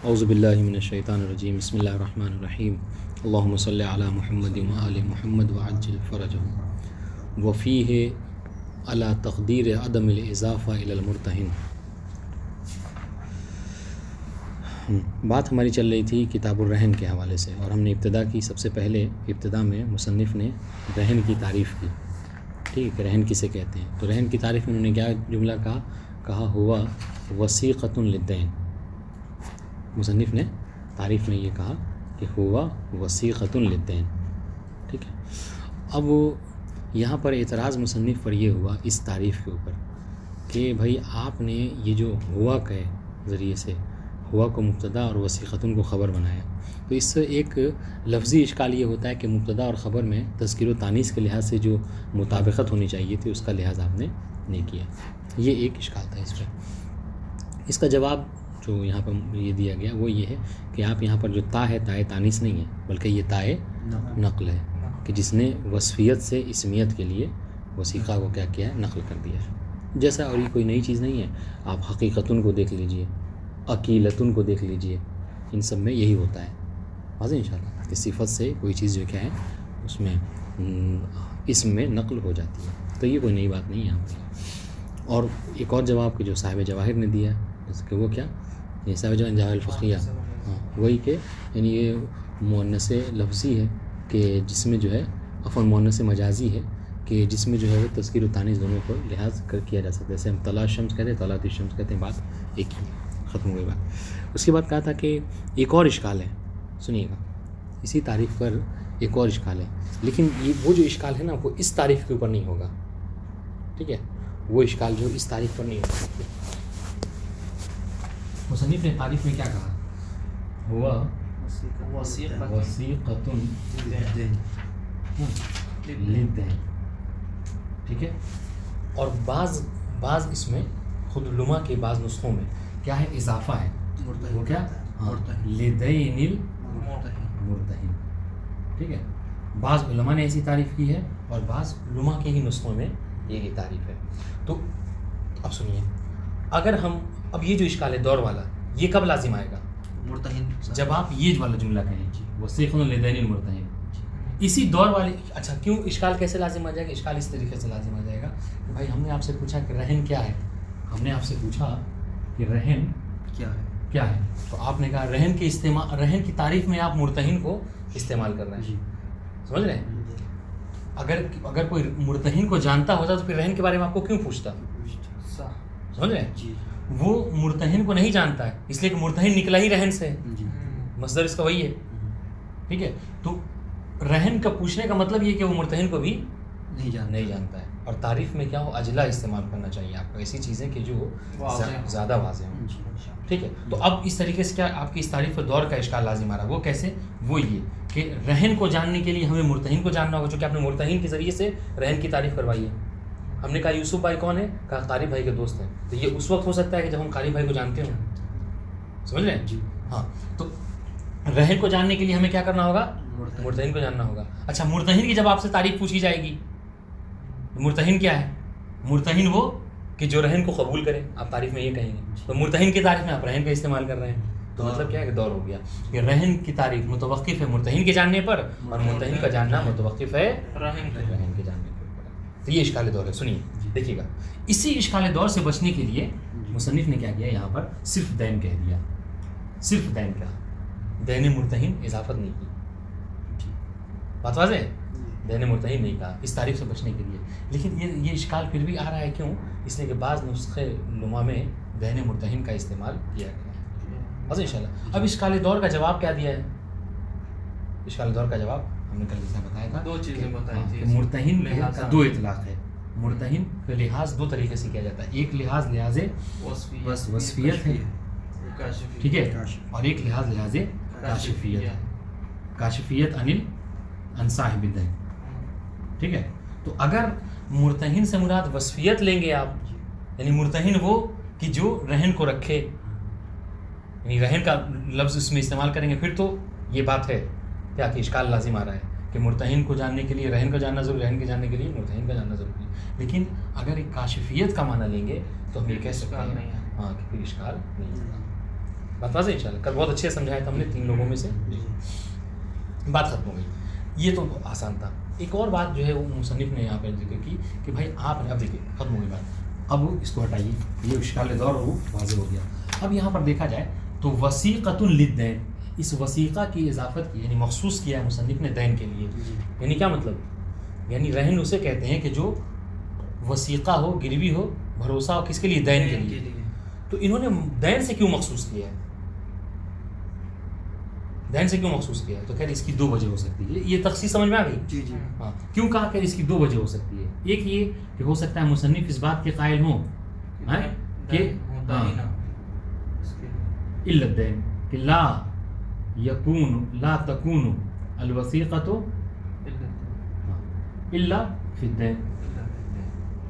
اعوذ باللہ من الشیطان الرجیم بسم اللہ الرحمن الرحیم اللہم صلی علی محمد وآل محمد وعجل فرجہ وفیہ علی تقدیر عدم الاضافہ الی المرتہن۔ بات ہماری چل رہی تھی کتاب الرہن کے حوالے سے، اور ہم نے ابتدا کی، سب سے پہلے ابتدا میں مصنف نے رہن کی تعریف کی، ٹھیک ہے، رہن کسے کہتے ہیں؟ تو رہن کی تعریف میں انہوں نے کیا جملہ کہا ہوا وثیقۃ للدین۔ مصنف نے تعریف میں یہ کہا کہ ہوا وثیقۃ للدین، ٹھیک ہے۔ اب یہاں پر اعتراض مصنف پر یہ ہوا اس تعریف کے اوپر کہ بھائی آپ نے یہ جو ہوا کے ذریعے سے ہوا کو مبتدا اور وثیقۃ کو خبر بنایا، تو اس سے ایک لفظی اشکال یہ ہوتا ہے کہ مبتدا اور خبر میں تذکیر و تانیث کے لحاظ سے جو مطابقت ہونی چاہیے تھی اس کا لحاظ آپ نے نہیں کیا۔ یہ ایک اشکال تھا اس پہ۔ اس کا جواب جو یہاں پر یہ دیا گیا وہ یہ ہے کہ آپ یہاں پر جو تا ہے تائے تانیث نہیں ہے، بلکہ یہ تائے نقل ہے، کہ جس نے وصفیت سے اسمیت کے لیے وثیقہ کو کیا کیا ہے، نقل کر دیا ہے۔ جیسا، اور یہ کوئی نئی چیز نہیں ہے، آپ حقیقتن کو دیکھ لیجئے، عقیلتن کو دیکھ لیجئے، ان سب میں یہی ہوتا ہے، واضح انشاءاللہ کہ صفت سے کوئی چیز جو کیا ہے اس میں اسم میں نقل ہو جاتی ہے، تو یہ کوئی نئی بات نہیں ہے یہاں پر۔ اور ایک اور جواب کہ جو صاحب جواہر نے دیا، جیسے کہ وہ کیا، یہ صاحب جواہر الفقریہ، ہاں وہی کہ یعنی یہ مؤنث لفظی ہے کہ جس میں جو ہے عفواً مؤنث مجازی ہے کہ جس میں جو ہے وہ تذکیر و تانیث دونوں کو لحاظ کیا جا سکتا ہے۔ جیسے ہم طلع الشمس کہتے ہیں، طلعت الشمس کہتے ہیں، بات ایک ہی، ختم ہو گئی بات۔ اس کے بعد کہا تھا کہ ایک اور اشکال ہے، سنیے گا، اسی تعریف پر ایک اور اشکال ہے، لیکن یہ وہ جو اشکال ہے نا وہ اس تعریف کے اوپر نہیں ہوگا، ٹھیک ہے، وہ اشکال جو اس تعریف پر نہیں ہوگا۔ مصنف نے تعریف میں کیا کہا؟ ہوا وثیقۃ للدین، ٹھیک ہے۔ اور بعض اس میں خود علماء کے بعض نسخوں میں کیا ہے، اضافہ ہے، وہ کیا، لدین المرتہن، ٹھیک ہے۔ بعض علماء نے ایسی تعریف کی ہے اور بعض علماء کے ہی نسخوں میں یہی تعریف ہے۔ تو اب سنیے، اگر ہم اب یہ جو اشکال ہے دور والا، یہ کب لازم آئے گا؟ مرتہن، جب آپ یہ والا جملہ کہیں وثیقۃ للدین المرتہن، اسی دور والے۔ اچھا، کیوں اشکال کیسے لازم آ جائے گا؟ اشکال اس طریقے سے لازم آ جائے گا کہ بھائی ہم نے آپ سے پوچھا کہ رہن کیا ہے، ہم نے آپ سے پوچھا کہ رہن کیا ہے، تو آپ نے کہا رہن کے استعمال، رہن کی تعریف میں آپ مرتہن کو استعمال کر رہے ہیں، سمجھ رہے ہیں؟ اگر کوئی مرتہن کو جانتا ہوتا تو پھر رہن کے بارے میں آپ کو کیوں پوچھتا، سمجھ رہے ہیں؟ وہ مرتہن کو نہیں جانتا ہے، اس لیے کہ مرتہن نکلا ہی رہن سے، مصدر اس کا وہی ہے، ٹھیک ہے۔ تو رہن کا پوچھنے کا مطلب یہ کہ وہ مرتہن کو بھی نہیں جانتا ہے، اور تعریف میں کیا ہو، اجلا استعمال کرنا چاہیے آپ کو، ایسی چیزیں کہ جو زیادہ واضح ہوں، ٹھیک ہے۔ تو اب اس طریقے سے کیا آپ کی اس تعریف پر دور کا اشکال لازم آ رہا ہے، وہ کیسے؟ وہ یہ کہ رہن کو جاننے کے لیے ہمیں مرتہن کو جاننا ہوگا، چونکہ آپ نے مرتہن کے ذریعے سے رہن کی تعریف کروائی ہے۔ ہم نے کہا یوسف بھائی کون ہے؟ کہا قاری بھائی کے دوست ہیں، تو یہ اس وقت ہو سکتا ہے کہ جب ہم قاری بھائی کو جانتے ہوں، سمجھ رہے ہیں؟ ہاں، تو رہن کو جاننے کے لیے ہمیں کیا کرنا ہوگا؟ مرتہن کو جاننا ہوگا۔ اچھا، مرتہن کی جب آپ سے تعریف پوچھی جائے گی، مرتہن کیا ہے؟ مرتہن وہ کہ جو رہن کو قبول کرے، آپ تعریف میں یہ کہیں گے، تو مرتہن کی تعریف میں آپ رہن کا استعمال کر رہے ہیں، تو مطلب کیا ہے کہ دور ہو گیا کہ رہن کی تعریف متوقف ہے مرتہن کے جاننے پر، اور مرتہن کا جاننا متوقف ہے رہن کے جاننے پر۔ تو یہ اشکال دور ہے، سنیے دیکھیے گا، اسی اشکال دور سے بچنے کے لیے مصنف نے کیا کیا، یہاں پر صرف دین کہہ دیا، صرف دین کا، دین مرتہن اضافت نہیں کی، بات واضح ہے، دین مرتہن نہیں کہا اس تعریف سے بچنے کے لیے۔ لیکن یہ اشکال پھر بھی آ رہا ہے، کیوں؟ اس لیے کہ بعض نسخے علماء میں دین مرتہن کا استعمال کیا گیا ہے، بس انشاءاللہ۔ اب اشکال دور کا جواب کیا دیا ہے؟ اشکال دور کا جواب ہم نے کل جیسا بتایا تھا، دو چیزیں بتائی تھی، مرتہن کا دو اطلاق ہے، مرتہن کا لحاظ دو طریقے سے کیا جاتا ہے، ایک لحاظ وصفیت ہے، ٹھیک ہے، اور ایک لحاظ کاشفیت ہے، کاشفیت عن صاحب الدین، ٹھیک ہے۔ تو اگر مرتہن سے مراد وصفیت لیں گے آپ، یعنی مرتہن وہ کہ جو رہن کو رکھے، یعنی رہن کا لفظ اس میں استعمال کریں گے، پھر تو یہ بات ہے کیا کہ اشکال لازم آ رہا ہے کہ مرتہن کو جاننے کے لیے رہن کا جاننا ضروری، رہن کے جاننے کے لیے مرتہن کا جاننا ضروری ہے۔ لیکن اگر ایک کاشفیت کا معنی لیں گے تو ہم یہ کہہ سکتے ہیں ہاں کہ پھر اشکال نہیں ہوگا، بات واضح انشاءاللہ. کل بہت اچھے سمجھایا تھا ہم نے 3 لوگوں میں سے. بات ختم ہو گئی. یہ تو آسان تھا. ایک اور بات جو ہے وہ مصنف نے یہاں پہ ذکر کی کہ بھائی آپ نے اب دیکھیے ختم ہو گئی بات. اب اس کو ہٹائیے, یہ اشکال دور وہ واضح ہو گیا. اب یہاں پر دیکھا جائے تو وثیقۃ للدین, اس وثیقہ کی اضافت کی یعنی مخصوص کیا ہے مصنف نے دین کے لیے. یعنی کیا مطلب, یعنی رہن اسے کہتے ہیں کہ جو وثیقہ ہو, گروی ہو, بھروسہ ہو, کس کے لیے؟ دین کے لیے. تو انہوں نے دین سے کیوں مخصوص کیا ہے؟ دین سے کیوں مخصوص کیا ہے؟ تو خیر اس کی 2 وجہ ہو سکتی ہے. یہ تخصیص سمجھ میں آ گئی؟ جی جی. ہاں, کیوں کہا کہ اس کی 2 وجہ ہو سکتی ہے. ایک یہ کہ ہو سکتا ہے مصنف اس بات کے قائل ہوں کہ الا الدین, کہ لا تکون الوثیقۃ الا فی الدین.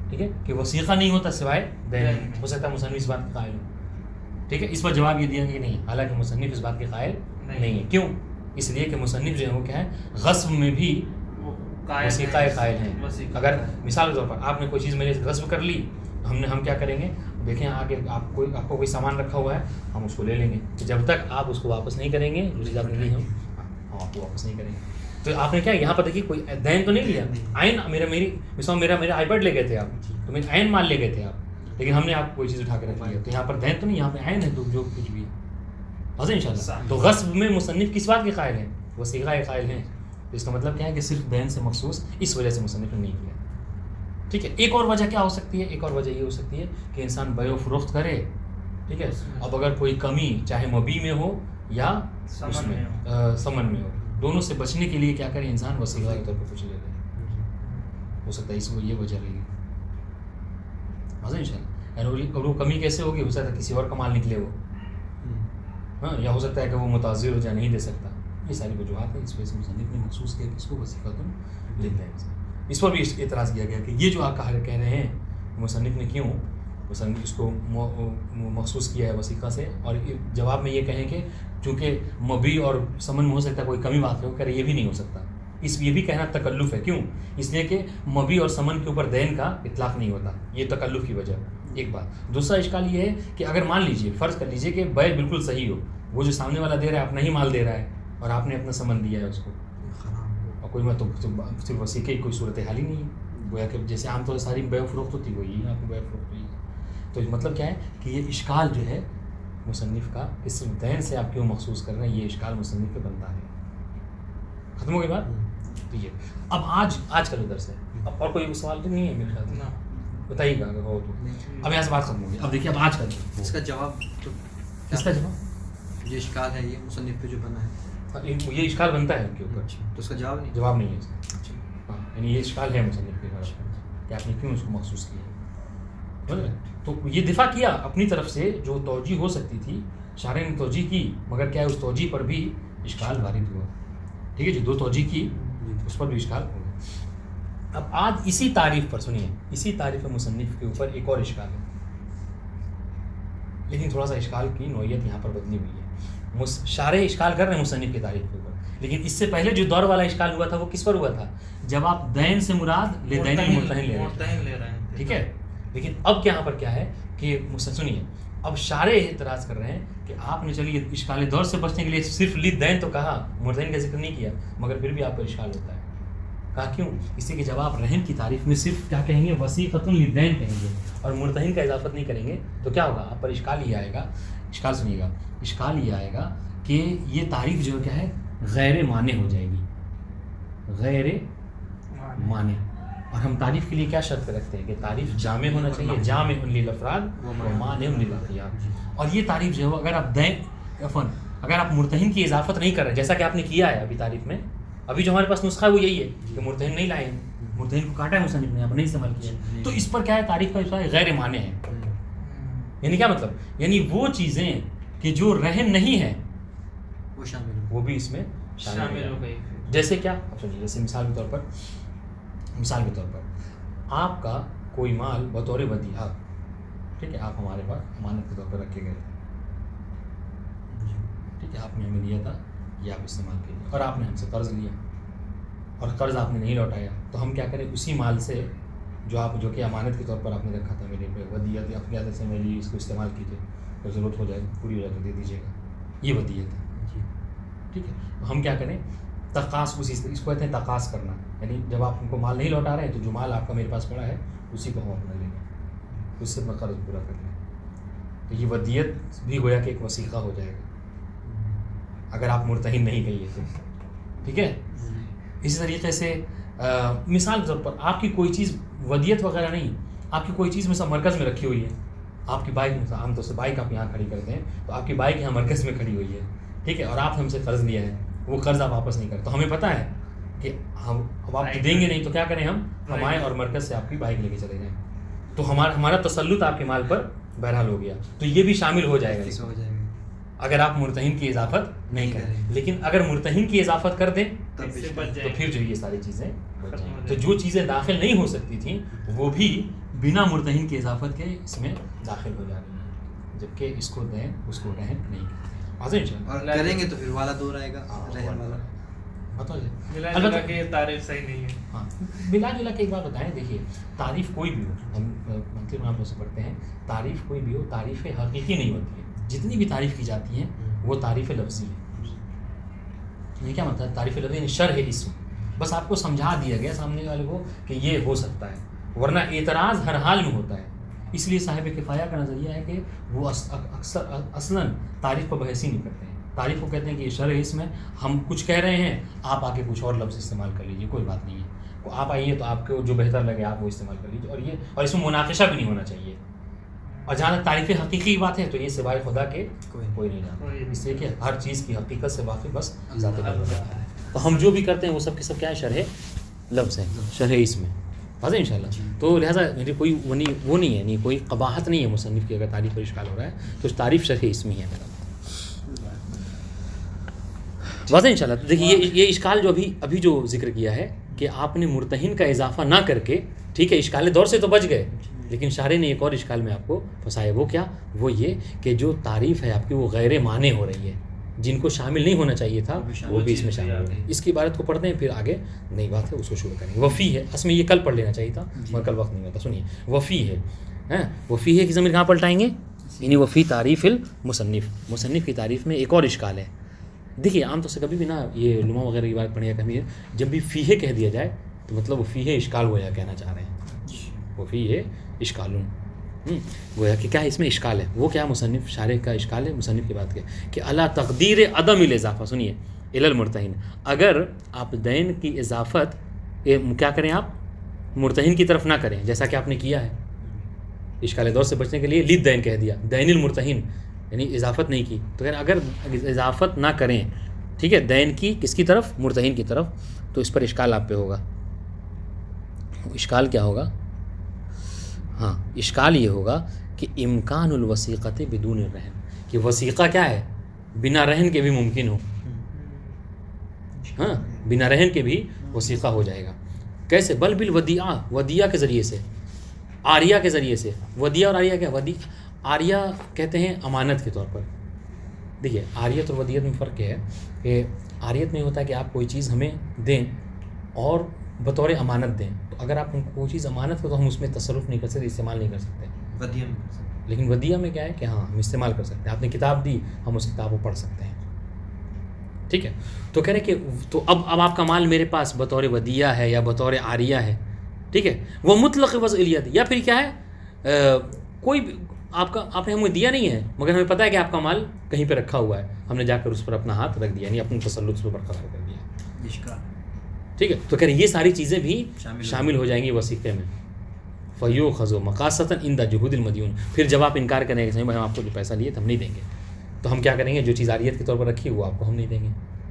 ٹھیک ہے, کہ وثیقہ نہیں ہوتا سوائے دین. ہو سکتا ہے مصنف اس بات کے قائل ہوں. ٹھیک ہے, اس پر جواب یہ دیا کہ نہیں, حالانکہ مصنف اس بات کے قائل نہیں ہے. کیوں؟ اس لیے کہ مصنف جو ہے وہ کیا ہے, غصب میں بھی وثیقہ قائل ہیں. اگر مثال کے طور پر آپ نے کوئی چیز میرے سے غصب کر لی تو ہم کیا کریں گے, دیکھیں آگے آپ کو کوئی سامان رکھا ہوا ہے, ہم اس کو لے لیں گے. جب تک آپ اس کو واپس نہیں کریں گے, جو چیز آپ نے لی ہم آپ کو واپس نہیں کریں گے. تو آپ نے کیا یہاں پر دیکھیے کوئی دین تو نہیں لیا. عین میرا آئی پیڈ لے گئے تھے آپ, تو میرے عین مال لے گئے تھے آپ, لیکن ہم نے آپ کو کوئی چیز اٹھا کے رکھ لیا. تو یہاں پر دین تو نہیں, یہاں پہ عین ہے تو جو کچھ بھی ہے بس ان شاء اللہ. تو غصب میں مصنف کس بات کے قائل ہیں؟ وثیقہ قائل ہیں. تو اس کا مطلب کیا ہے کہ صرف دین سے مخصوص اس وجہ سے مصنف نے نہیں کیا. ٹھیک ہے, ایک اور وجہ کیا ہو سکتی ہے؟ ایک اور وجہ یہ ہو سکتی ہے کہ انسان بیع و فروخت کرے. ٹھیک ہے, اب اگر کوئی کمی چاہے مبیع میں ہو یا اس میں ثمن میں ہو, دونوں سے بچنے کے لیے کیا کرے انسان, وثیقہ کے طور پر کچھ لے لے. ہو سکتا ہے اس کو یہ وجہ رہے گی. مزہ ان شاء اللہ. اور وہ کمی کیسے ہوگی؟ ہو سکتا ہے کسی اور کا مال نکلے وہ, ہاں, یا ہو سکتا ہے کہ وہ متاثر ہو جائے, نہیں دے سکتا. یہ ساری وجوہات ہیں, اس وجہ سے مصنف نے مخصوص کیا کہ اس کو وثیقۃ للدین. اس پر بھی اعتراض کیا گیا کہ یہ جو آپ کہہ رہے ہیں مصنف نے کیوں مصنف اس کو مخصوص کیا ہے وثیقہ سے, اور جواب میں یہ کہیں کہ چونکہ مبیع اور ثمن میں ہو سکتا ہے کوئی کمی واقع ہو, کہہ رہے یہ بھی نہیں ہو سکتا. یہ بھی کہنا تکلف ہے. کیوں؟ اس لیے کہ مبیع اور ثمن کے اوپر دین کا اطلاق نہیں ہوتا, یہ تکلف کی وجہ ایک بات. دوسرا اشکال یہ ہے کہ اگر مان لیجیے, فرض کر لیجیے کہ بیع بالکل صحیح ہو, وہ جو سامنے والا دے رہا ہے اپنا ہی مال دے رہا ہے اور آپ نے اپنا ثمن دیا ہے اس کو, اور کوئی تو صرف وثیقے کی کوئی صورت حال ہی نہیں ہے. گویا کہ جیسے عام طور سے ساری بیع و فروخت ہوتی ہے وہی آپ کو بیع و فروخت ہوئی ہے. تو مطلب کیا ہے کہ یہ اشکال جو ہے مصنف کا کہ صرف دین سے آپ کیوں مخصوص کر رہے ہیں, یہ اشکال مصنف پہ بنتا ہے. ختم ہو گئی بات. تو یہ اب آج کا جو درس ہے, اب اور کوئی سوال تو نہیں ہے میرے خیال میں, بتائیے گا اگر ہو تو. اب یہاں سے بات ختم ہو گئی. اب دیکھیے اب آج کا اس کا جواب تو اس کا جواب یہ اشکال ہے, یہ مصنف پہ جو بنا ہے یہ اشکال بنتا ہے ان کے اوپر, تو اس کا جواب نہیں ہے اس کا. ہاں, یعنی یہ اشکال ہے مصنف کے اوپر کہ آپ نے کیوں اس کو مخصوص کیا. تو یہ دفاع کیا اپنی طرف سے, جو توجیہ ہو سکتی تھی شارح نے توجیہ کی, مگر کیا ہے اس توجیہ پر بھی اشکال وارد ہوا. ٹھیک ہے جی, 2 توجیہ کی اس پر بھی اشکال ہو گیا. اب آج اسی تعریف پر سنیے, اسی تعریف مصنف کے اوپر ایک اور اشکال ہے, لیکن تھوڑا سا اشکال کی نوعیت یہاں پر بدلی ہوئی ہے. شارح اشکال کر رہے ہیں مصنف کی تعریف کے اوپر, لیکن اس سے پہلے جو دور والا اشکال ہوا تھا وہ کس پر ہوا تھا؟ جب آپ دین سے مراد لے دین المرتہن لے رہے ہیں. ٹھیک ہے, لیکن اب یہاں پر کیا ہے کہ سنیے, اب شارح اعتراض کر رہے ہیں کہ آپ نے چلیے اشکال دور سے بچنے کے لیے صرف لی دین تو کہا, مرتہن کا ذکر نہیں کیا, مگر پھر بھی آپ پر اشکال ہوتا ہے. کہا کیوں؟ اس لیے کہ جب آپ رہن کی تعریف میں صرف کیا کہیں گے, وثیقۃ للدین کہیں گے, اور مرتہن کا اضافت نہیں کریں گے, تو کیا ہوگا آپ پر اشکال یہ آئے گا. اشکال سنیے گا, اشکال یہ آئے گا کہ یہ تعریف جو کیا ہے غیر مانع ہو جائے گی, غیر مانع. اور ہم تعریف کے لیے کیا شرط رکھتے ہیں کہ تعریف جامع ہونا چاہیے, جامع للافراد و مانع للاخیار. اور یہ تعریف جو ہے اگر آپ مرتہن کی اضافت نہیں کر رہے, جیسا کہ آپ نے کیا ہے ابھی تعریف میں, ابھی جو ہمارے پاس نسخہ ہے وہ یہی ہے کہ مرتہن نہیں لائے, مرتہن کو کاٹا ہے مصنف نے, آپ نہیں استعمال کیا, تو اس پر کیا ہے تعریف کا غیر مانع ہے. یعنی کیا مطلب, یعنی وہ چیزیں کہ جو رہن نہیں ہے وہ بھی اس میں شامل ہو گئی. جیسے کیا, اب سنیے, جیسے مثال کے طور پر آپ کا کوئی مال بطور ودیعہ, ٹھیک ہے, آپ ہمارے پاس امانت کے طور پر رکھے گئے, ٹھیک ہے, آپ نے ہمیں دیا تھا, یہ آپ استعمال کیجیے, اور آپ نے ہم سے قرض لیا اور قرض آپ نے نہیں لوٹایا, تو ہم کیا کریں, اسی مال سے جو کہ امانت کے طور پر آپ نے رکھا تھا میرے پہ ودیعہ, آپ کیا سے میری اس کو استعمال کیجیے, تو ضرورت ہو جائے پوری ہو جائے تو دے دیجیے گا. یہ ودیت ہے. ٹھیک ہے, ہم کیا کریں, تقاص, اس کو کہتے ہیں تقاص کرنا, یعنی جب آپ ان کو مال نہیں لوٹا رہے ہیں تو جو مال آپ کا میرے پاس پڑا ہے اسی کو ہم اپنا لیں گے, اس سے اپنا قرض پورا کر لیں. تو یہ ودیت بھی گویا کہ ایک وثیقہ ہو جائے گا اگر آپ مرتہن نہیں کہیے تو. ٹھیک ہے. اسی طریقے سے مثال کے طور پر آپ کی کوئی چیز ودیت وغیرہ نہیں, آپ کی کوئی چیز مثلا مرکز میں رکھی ہوئی ہے, آپ کی بائک, عام طور سے بائک آپ یہاں کھڑی کرتے ہیں تو آپ کی بائک یہاں مرکز میں کھڑی ہوئی ہے. ٹھیک ہے, اور آپ نے ہم سے قرض لیا ہے, وہ قرض آپ واپس نہیں کرتے, تو ہمیں پتہ ہے کہ ہم اب آپ دیں گے نہیں تو کیا کریں, ہم آئیں اور مرکز سے آپ کی بائک لے کے چلے جائیں, تو ہمارا تسلط آپ کے مال پر بہرحال ہو گیا. تو یہ بھی شامل ہو جائے گا اگر آپ مرتہن کی اضافت نہیں کریں. لیکن اگر مرتہن کی اضافت کر دیں تو پھر جو یہ ساری چیزیں بچ جائیں گی. تو جو چیزیں داخل نہیں ہو سکتی تھیں وہ بھی بنا مرتہن کی اضافت کے اس میں داخل ہو جا رہی ہیں, جبکہ اس کو دیں اس کو رہن نہیں اور کریں گے تو پھر والا دور آئے گا, رہن والا. البتہ کہ تعریف صحیح نہیں ہے. ہاں, ملا جلا کے ایک بات بتائیں, دیکھیے تعریف کوئی بھی ہو, ہم منطق میں آپ سے پڑھتے ہیں, تعریف کوئی بھی ہو تعریف حقیقی نہیں ہوتی ہے. جتنی بھی تعریف کی جاتی ہیں وہ تعریف لفظی ہے. یہ کیا مطلب ہے تعریف لفظی, یعنی شرح اسم, بس آپ کو سمجھا دیا گیا سامنے والے کو کہ یہ ہو سکتا ہے, ورنہ اعتراض ہر حال میں ہوتا ہے. اس لیے صاحب کفایہ کا نظریہ ہے کہ وہ اکثر اصلاً تعریف پر بحث ہی نہیں کرتے ہیں. تعریف کو کہتے ہیں کہ یہ شرح اسم ہے, ہم کچھ کہہ رہے ہیں, آپ آ کے کچھ اور لفظ استعمال کر لیجیے, کوئی بات نہیں ہے. آپ آئیے تو آپ کو جو بہتر لگے آپ وہ استعمال کر لیجیے, اور اس میں مناقشہ بھی نہیں ہونا چاہیے. اور جہاں تک تعریف حقیقی کی بات ہے تو یہ سوائے خدا کے کوئی نہیں جانتا, اس لیے کہ ہر چیز کی حقیقت سے واقف بس ذات العلم ہے. تو ہم جو بھی کرتے ہیں وہ سب کے سب کیا ہے, شرح لفظ ہے, شرح اسم ہے. واضح ان شاء اللہ. تو لہٰذا میری کوئی وہ نہیں ہے, نہیں کوئی قباحت نہیں ہے مصنف کی. اگر تعریف پر اشکال ہو رہا ہے تو تعریف شرح اسم ہی ہے میرا. واضح ان شاء اللہ. تو دیکھیے یہ اشکال جو ابھی جو ذکر کیا ہے کہ آپ نے مرتہن کا اضافہ نہ کر کے, ٹھیک ہے, اشکال دور سے تو بچ گئے, لیکن شارح نے ایک اور اشکال میں آپ کو پھنسایا. وہ کیا, وہ یہ کہ جو تعریف ہے آپ کی وہ غیر معنی ہو رہی ہے, جن کو شامل نہیں ہونا چاہیے تھا وہ بھی اس میں شامل ہو رہے ہیں. اس کی عبارت کو پڑھتے ہیں, پھر آگے نئی بات ہے اس کو شروع کریں گے. وفی ہے, اس میں یہ کل پڑھ لینا چاہیے تھا مگر کل وقت نہیں ہوتا. سنیے, وفی ہے, وفی ہے کی ضمیر کہاں پلٹائیں گے, یعنی وفی تعریف المصنف, مصنف کی تعریف میں ایک اور اشکال ہے. دیکھیے عام طور سے کبھی بھی نا یہ علماء وغیرہ کی بات پڑھیں یا کبھی جب بھی فیہ کہہ دیا جائے تو مطلب وہ فیہ اشکال گویا کہنا چاہ رہے ہیں, وہ فیہ اشکال گویا کہ کیا ہے اس میں اشکال ہے. وہ کیا مصنف شارح کا اشکال ہے مصنف کی بات کہ اللہ تقدیر عدم الاضافہ. سنیے, الی المرتہن, اگر آپ دین کی اضافت کیا کریں, آپ مرتہن کی طرف نہ کریں جیسا کہ آپ نے کیا ہے, اشکال دور سے بچنے کے لیے لد دین کہہ دیا, دین المرتہن یعنی اضافت نہیں کی. تو اگر اضافت نہ کریں, ٹھیک ہے, دین کی کس کی طرف, مرتہن کی طرف, تو اس پر اشکال آپ پہ ہوگا. اشکال کیا ہوگا, ہاں اشکال یہ ہوگا کہ امکان الوثیقت بدون الرہن, کہ وثیقہ کیا ہے بنا رہن کے بھی ممکن ہو. ہاں, بنا رہن کے بھی وثیقہ ہو جائے گا. کیسے, بل بالودیعہ, ودیعہ کے ذریعے سے, عاریہ کے ذریعے سے. ودیعہ اور عاریہ کیا, عاریہ کہتے ہیں امانت کے طور پر. دیکھیے عاریت اور ودیعت میں فرق ہے کہ عاریت میں ہوتا ہے کہ آپ کوئی چیز ہمیں دیں اور بطور امانت دیں, تو اگر آپ کوئی چیز امانت ہو تو ہم اس میں تصرف نہیں کر سکتے, استعمال نہیں کر سکتے. ودیعہ میں کر سکتے, لیکن ودیعہ میں کیا ہے کہ ہاں ہم استعمال کر سکتے ہیں. آپ نے کتاب دی, ہم اس کتاب کو پڑھ سکتے ہیں. ٹھیک ہے, تو کہہ رہے کہ تو اب آپ کا مال میرے پاس بطور ودیعہ ہے یا بطور عاریہ ہے, ٹھیک ہے, وہ مطلق وضعیت, یا پھر کیا ہے کوئی آپ نے ہمیں دیا نہیں ہے مگر ہمیں پتہ ہے کہ آپ کا مال کہیں پہ رکھا ہوا ہے, ہم نے جا کر اس پر اپنا ہاتھ رکھ دیا, یعنی اپنے تسلط پر برقرار کر دیا. ٹھیک ہے, تو کہہ رہے یہ ساری چیزیں بھی شامل ہو جائیں گی وثیقے میں. فیؤخذ مقاصۃ عند جحود المدیون, پھر جب آپ انکار کریں کہ ہم آپ کو جو پیسہ لیے تو ہم نہیں دیں گے, تو ہم کیا کریں گے, جو چیز عاریت کے طور پر رکھی وہ آپ کو ہم نہیں دیں گے,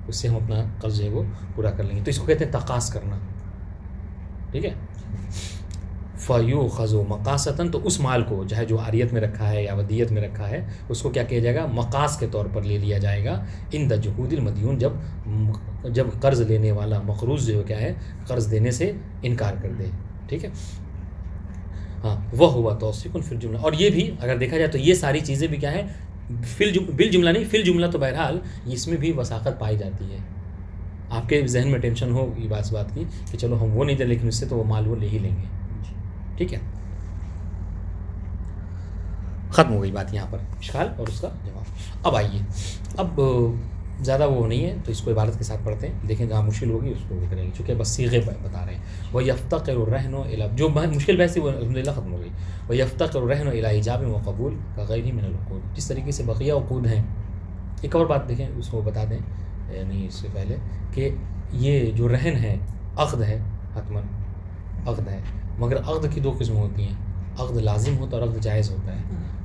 اس سے ہم اپنا قرض ہے وہ پورا کر لیں گے. تو اس کو کہتے ہیں تقاص کرنا. ٹھیک ہے, فیؤخذ مقاصۃ, تو اس مال کو چاہے جو عاریت میں رکھا ہے یا ودیعت میں رکھا ہے اس کو کیا کیا جائے گا, مقاص کے طور پر لے لیا جائے گا. عند جحود المدیون, جب قرض لینے والا مقروض جو کیا ہے قرض دینے سے انکار کر دے. ٹھیک ہے, ہاں, وہ ہوا توثیق فی الجملہ. اور یہ بھی اگر دیکھا جائے تو یہ ساری چیزیں بھی کیا ہے بالجملہ نہیں, فی الجملہ تو بہرحال اس میں بھی وثاقت پائی جاتی ہے. آپ کے ذہن میں ٹینشن ہو یہ بات کی کہ چلو ہم وہ نہیں دیں لیکن اس سے تو وہ مال وہ لے ہی لیں گے. ٹھیک ہے, ختم ہو گئی بات یہاں پر اشکال اور اس کا جواب. اب آئیے، اب زیادہ وہ نہیں ہے تو اس کو عبارت کے ساتھ پڑھتے ہیں، دیکھیں جہاں مشکل ہوگی اس کو کریں گے، چونکہ بس صیغے بتا رہے ہیں. وَيَفْتَقِرُ الرَّهْنُ إِلَى، جو مشکل بحث تھی وہ الحمدللہ ختم ہو گئی. وَيَفْتَقِرُ الرَّهْنُ إِلَى إِيجَابٍ وَقَبُولٍ كَغَيْرِهِ مِنَ الْعُقُودِ. جس طریقے سے بقیہ عقود ہیں. ایک اور بات دیکھیں اس کو بتا دیں یعنی اس سے پہلے کہ یہ جو رہن ہے عقد ہے، حتماً عقد ہے، مگر عقد کی دو قسم ہوتی ہیں، عقد لازم ہوتا ہے اور عقد جائز ہوتا ہے.